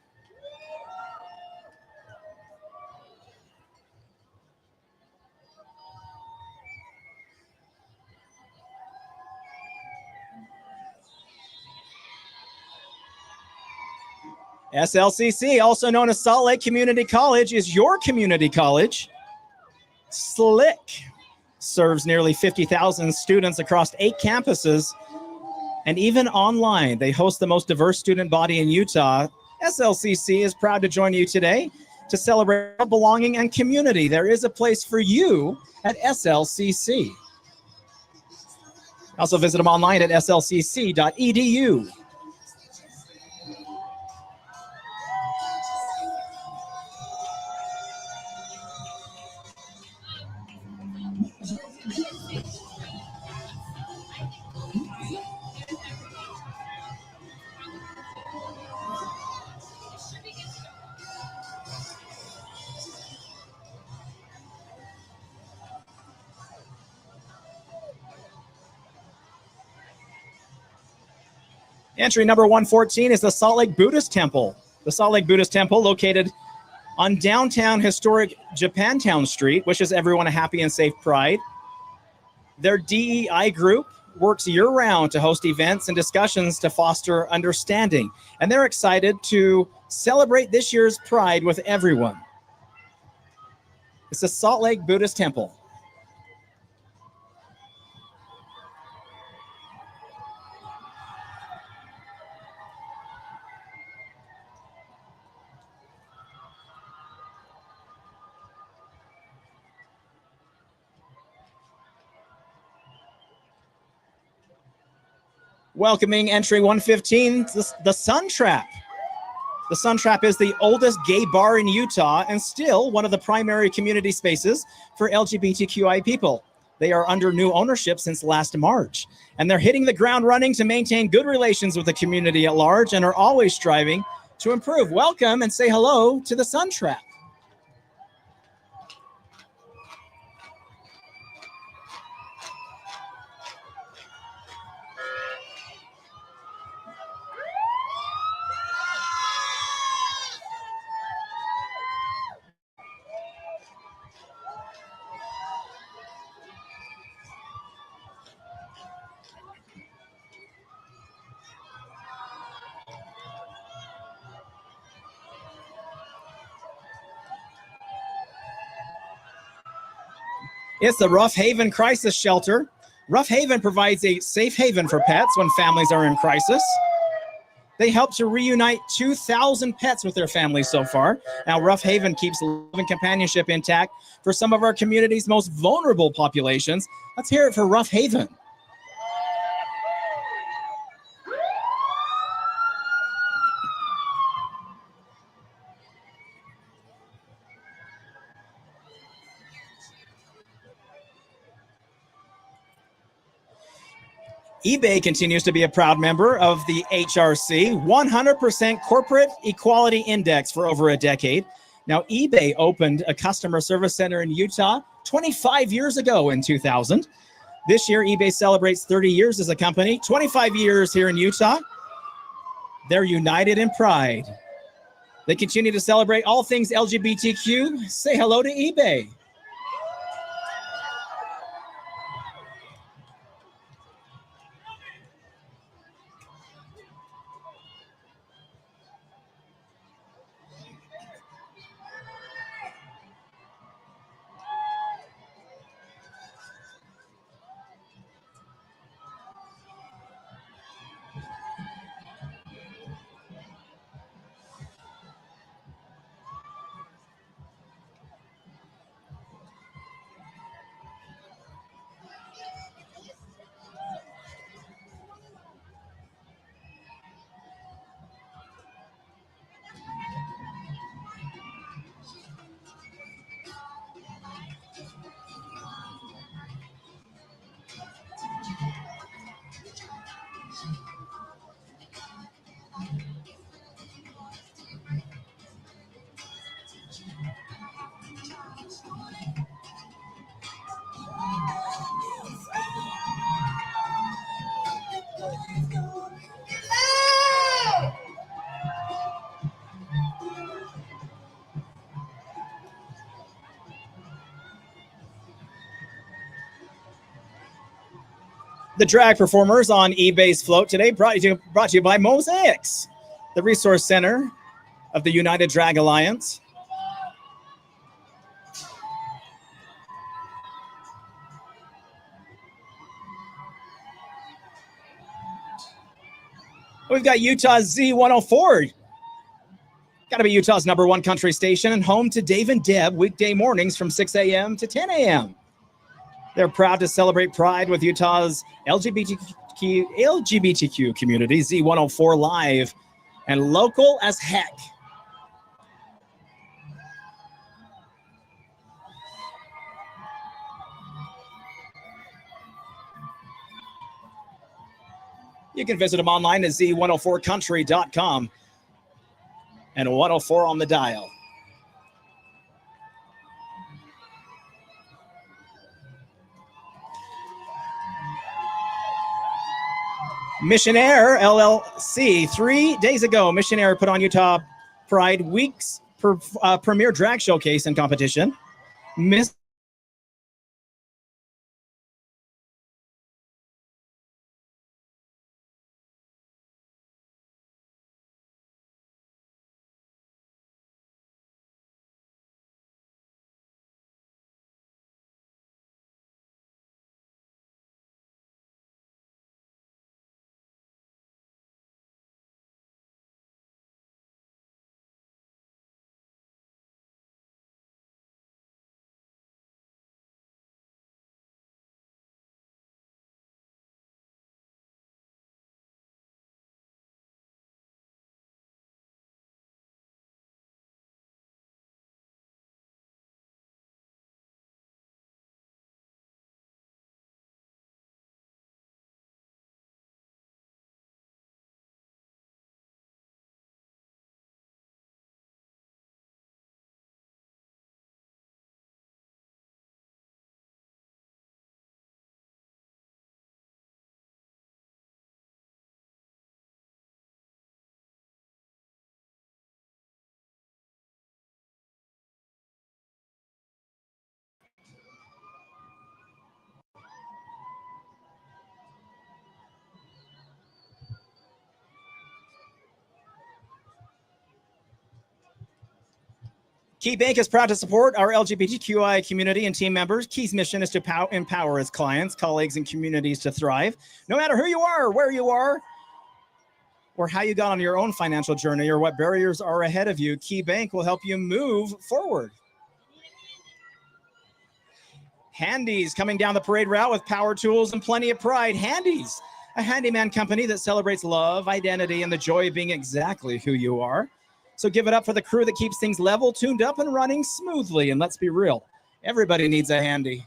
SLCC, also known as Salt Lake Community College, is your community college. Slick serves nearly 50,000 students across 8 campuses, and even online. They host the most diverse student body in Utah. SLCC is proud to join you today to celebrate belonging and community. There is a place for you at SLCC. Also visit them online at slcc.edu. Entry number 114 is the Salt Lake Buddhist Temple. The Salt Lake Buddhist Temple, located on downtown historic Japantown Street, wishes everyone a happy and safe Pride. Their DEI group works year-round to host events and discussions to foster understanding, and they're excited to celebrate this year's Pride with everyone. It's the Salt Lake Buddhist Temple. Welcoming entry 115, the Sun Trap. The Sun Trap is the oldest gay bar in Utah and still one of the primary community spaces for LGBTQI people. They are under new ownership since last March, and they're hitting the ground running to maintain good relations with the community at large and are always striving to improve. Welcome and say hello to the Sun Trap. It's the Rough Haven Crisis Shelter. Rough Haven provides a safe haven for pets when families are in crisis. They help to reunite 2,000 pets with their families so far. Now, Rough Haven keeps love and companionship intact for some of our community's most vulnerable populations. Let's hear it for Rough Haven. eBay continues to be a proud member of the HRC 100% Corporate Equality Index for over a decade. Now, eBay opened a customer service center in Utah 25 years ago in 2000. This year, eBay celebrates 30 years as a company, 25 years here in Utah. They're united in pride. They continue to celebrate all things LGBTQ. Say hello to eBay. The drag performers on eBay's float today brought to you by Mosaics, the resource center of the United Drag Alliance. We've got Utah's Z104. Got to be Utah's #1 country station and home to Dave and Deb weekday mornings from 6 a.m. to 10 a.m. They're proud to celebrate Pride with Utah's LGBTQ community, Z104 live and local as heck. You can visit them online at z104country.com and 104 on the dial. Missionaire LLC. 3 days ago, Missionaire put on Utah Pride Week's premier drag showcase and competition. Key Bank is proud to support our LGBTQI community and team members. Key's mission is to empower its clients, colleagues, and communities to thrive. No matter who you are, where you are, or how you got on your own financial journey, or what barriers are ahead of you, Key Bank will help you move forward. Handy's coming down the parade route with power tools and plenty of pride. Handy's, a handyman company that celebrates love, identity, and the joy of being exactly who you are. So give it up for the crew that keeps things level, tuned up, and running smoothly. And let's be real, everybody needs a handy.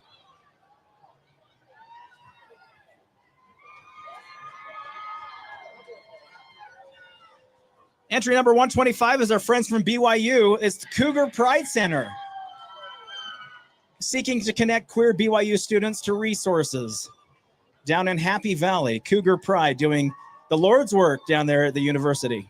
Entry number 125 is our friends from BYU. It's the Cougar Pride Center, seeking to connect queer BYU students to resources. Down in Happy Valley, Cougar Pride doing the Lord's work down there at the university.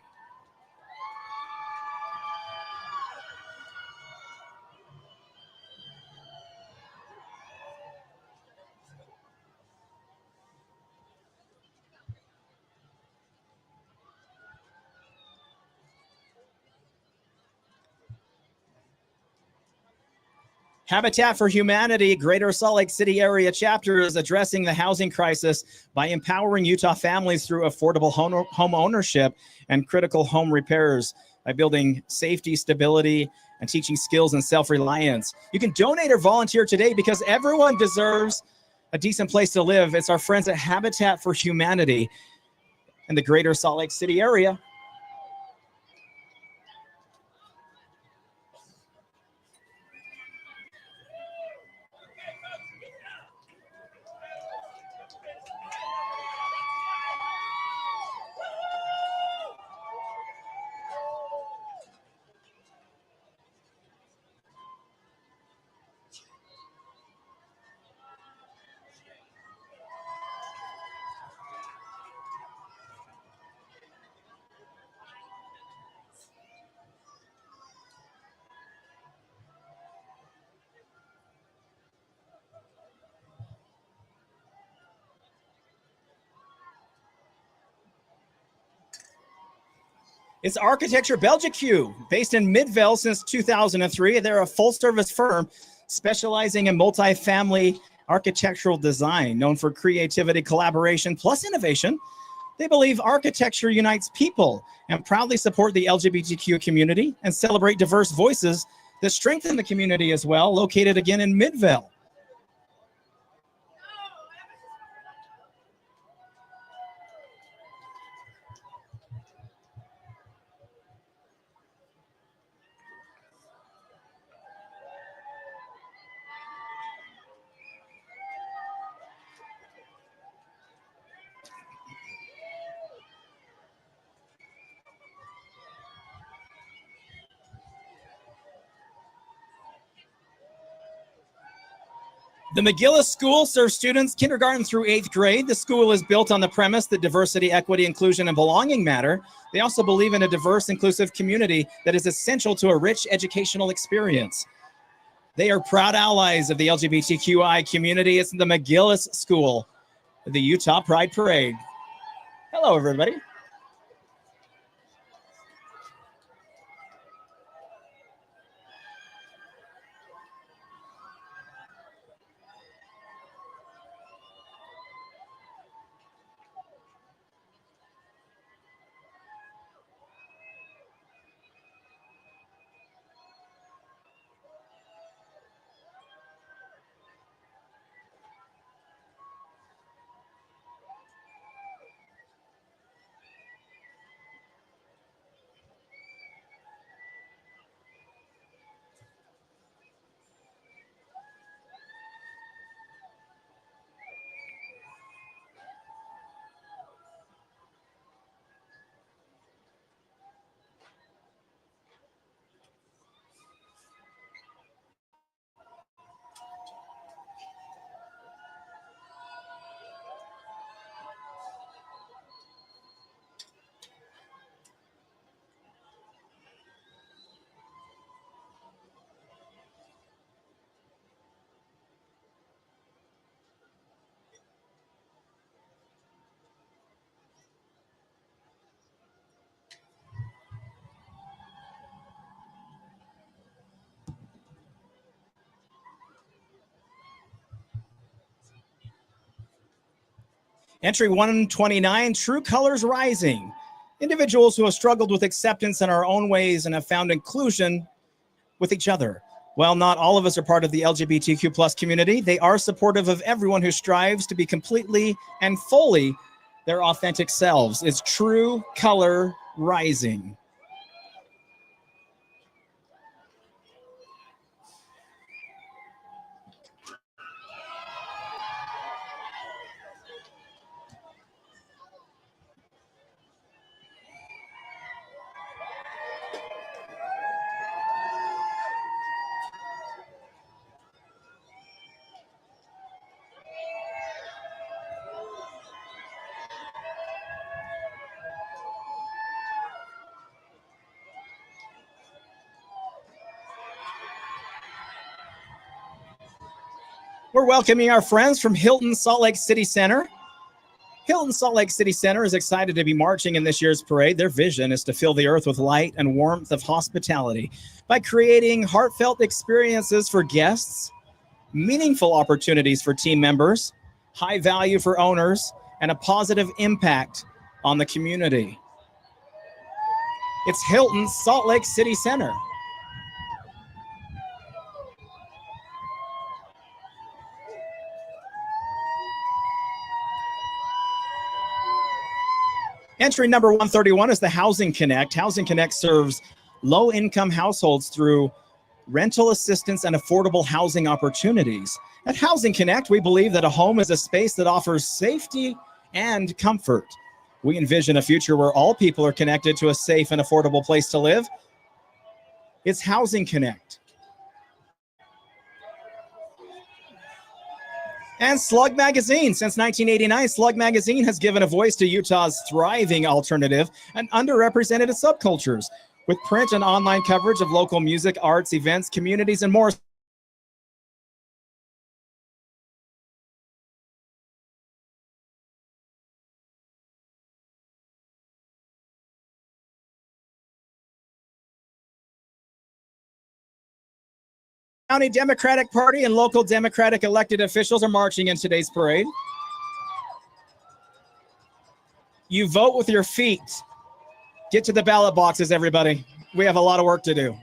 Habitat for Humanity Greater Salt Lake City area chapter is addressing the housing crisis by empowering Utah families through affordable home ownership and critical home repairs by building safety, stability, and teaching skills and self-reliance. You can donate or volunteer today because everyone deserves a decent place to live. It's our friends at Habitat for Humanity in the Greater Salt Lake City area. It's Architecture Belgique, based in Midvale since 2003. They're a full-service firm specializing in multifamily architectural design, known for creativity, collaboration, plus innovation. They believe architecture unites people and proudly support the LGBTQ community and celebrate diverse voices that strengthen the community as well, located again in Midvale. The McGillis School serves students kindergarten through 8th grade. The school is built on the premise that diversity, equity, inclusion, and belonging matter. They also believe in a diverse, inclusive community that is essential to a rich educational experience. They are proud allies of the LGBTQI community. It's the McGillis School, the Utah Pride Parade. Hello, everybody. Entry 129, True Colors Rising. Individuals who have struggled with acceptance in our own ways and have found inclusion with each other. While not all of us are part of the LGBTQ plus community, they are supportive of everyone who strives to be completely and fully their authentic selves. It's True Color Rising. We're welcoming our friends from Hilton Salt Lake City Center. Hilton Salt Lake City Center is excited to be marching in this year's parade. Their vision is to fill the earth with light and warmth of hospitality by creating heartfelt experiences for guests, meaningful opportunities for team members, high value for owners, and a positive impact on the community. It's Hilton Salt Lake City Center. Entry number 131 is the Housing Connect. Housing Connect serves low-income households through rental assistance and affordable housing opportunities. At Housing Connect, we believe that a home is a space that offers safety and comfort. We envision a future where all people are connected to a safe and affordable place to live. It's Housing Connect. And Slug Magazine. Since 1989, Slug Magazine has given a voice to Utah's thriving alternative and underrepresented subcultures. With print and online coverage of local music, arts, events, communities, and more. County Democratic Party and local Democratic elected officials are marching in today's parade. You vote with your feet. Get to the ballot boxes, everybody. We have a lot of work to do.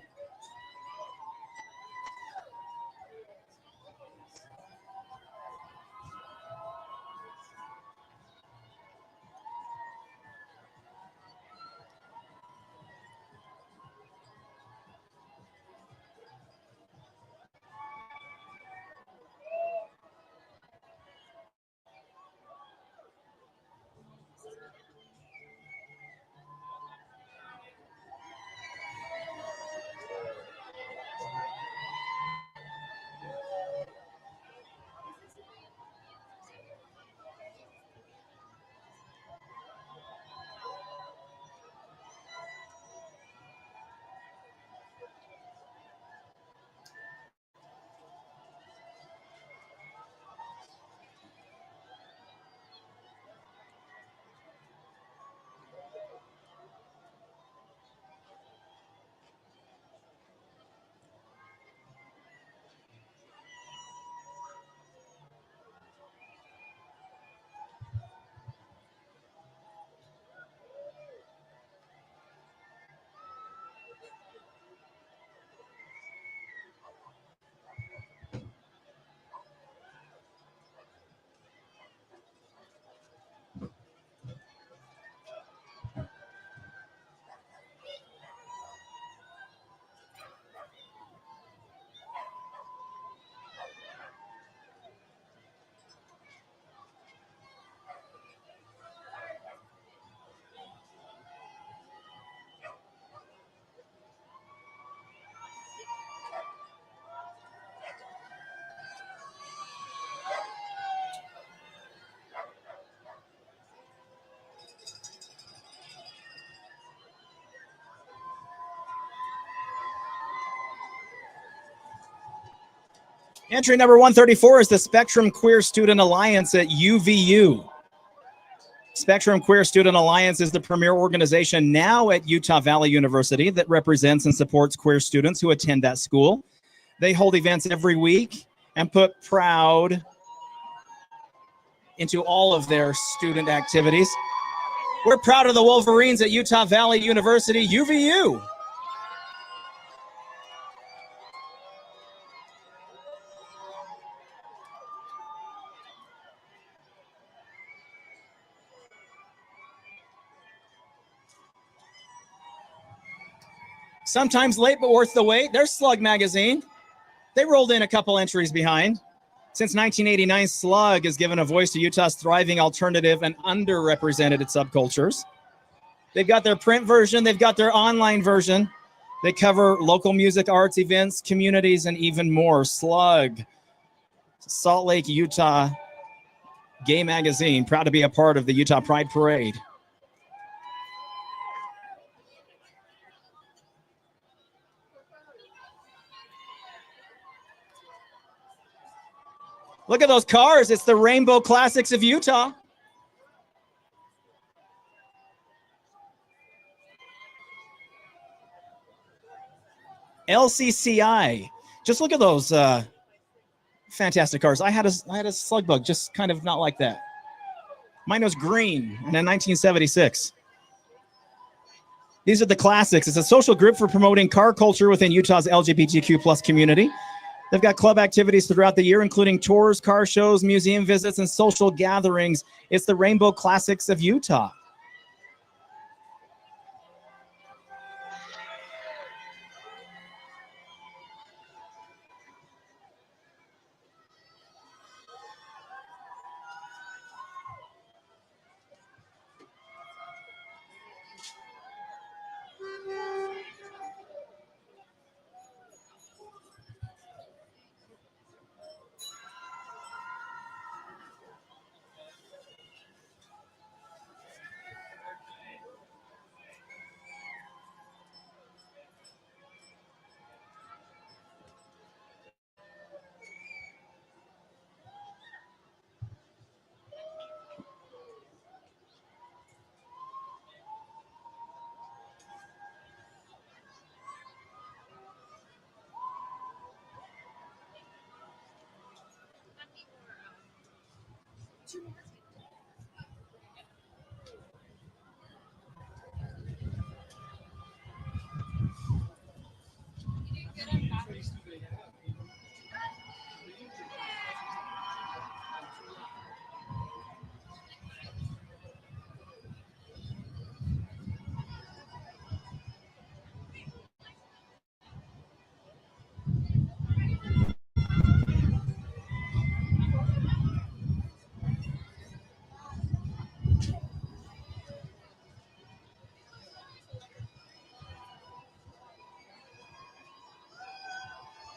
Entry number 134 is the Spectrum Queer Student Alliance at UVU. Spectrum Queer Student Alliance is the premier organization now at Utah Valley University that represents and supports queer students who attend that school. They hold events every week and put proud into all of their student activities. We're proud of the Wolverines at Utah Valley University, UVU. Sometimes late, but worth the wait. There's Slug Magazine. They rolled in a couple entries behind. Since 1989, Slug has given a voice to Utah's thriving alternative and underrepresented subcultures. They've got their print version. They've got their online version. They cover local music, arts, events, communities, and even more. Slug, Salt Lake, Utah Gay Magazine, proud to be a part of the Utah Pride Parade. Look at those cars. It's the Rainbow Classics of Utah. LCCI. Just look at those fantastic cars. I had a slug bug, just kind of not like that. Mine was green and in 1976. These are the classics. It's a social group for promoting car culture within Utah's LGBTQ plus community. They've got club activities throughout the year, including tours, car shows, museum visits, and social gatherings. It's the Rainbow Classics of Utah.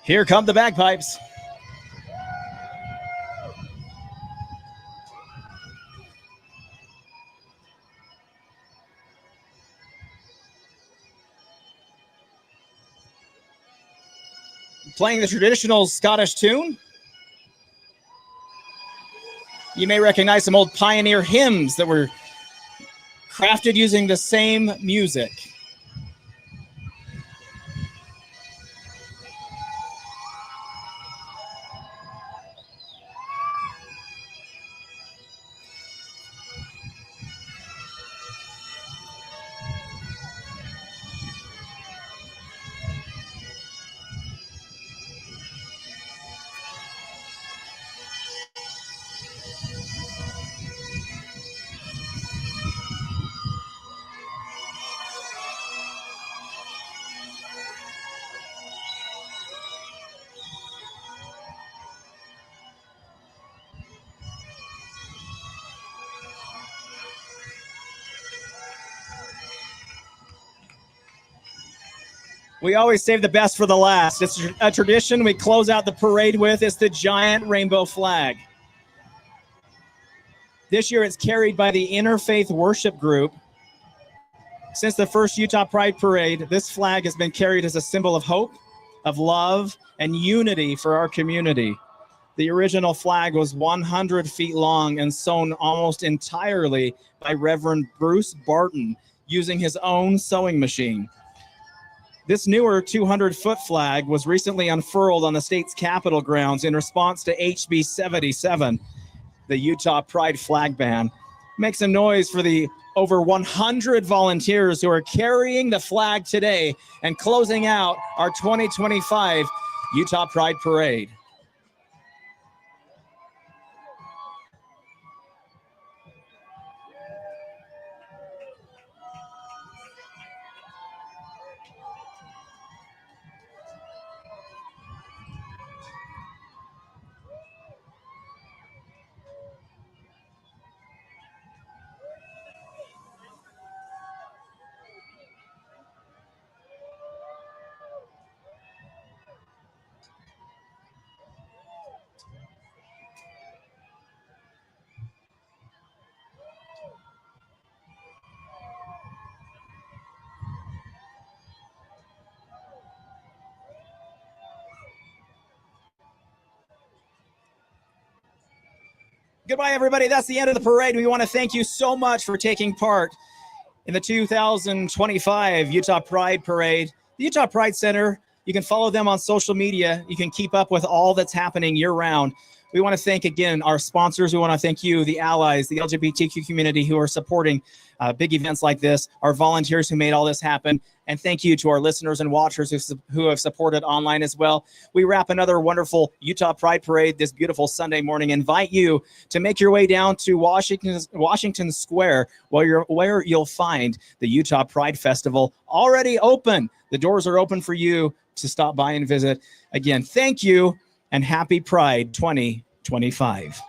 Here come the bagpipes. Playing the traditional Scottish tune. You may recognize some old pioneer hymns that were crafted using the same music. We always save the best for the last. It's a tradition we close out the parade with. It's the giant rainbow flag. This year it's carried by the Interfaith Worship Group. Since the first Utah Pride Parade, this flag has been carried as a symbol of hope, of love, and unity for our community. The original flag was 100 feet long and sewn almost entirely by Reverend Bruce Barton using his own sewing machine. This newer 200-foot flag was recently unfurled on the state's Capitol grounds in response to HB 77, the Utah Pride flag ban. Make some noise for the over 100 volunteers who are carrying the flag today and closing out our 2025 Utah Pride Parade. Goodbye, everybody. That's the end of the parade. We want to thank you so much for taking part in the 2025 Utah Pride Parade. The Utah Pride Center You can follow them on social media. You can keep up with all that's happening year-round. We want to thank, again, our sponsors. We want to thank you, the allies, the LGBTQ community who are supporting big events like this, our volunteers who made all this happen, and thank you to our listeners and watchers who have supported online as well. We wrap another wonderful Utah Pride Parade this beautiful Sunday morning. Invite you to make your way down to Washington Square, where you'll find the Utah Pride Festival already open. The doors are open for you to stop by and visit. Again, thank you, and happy Pride 2025.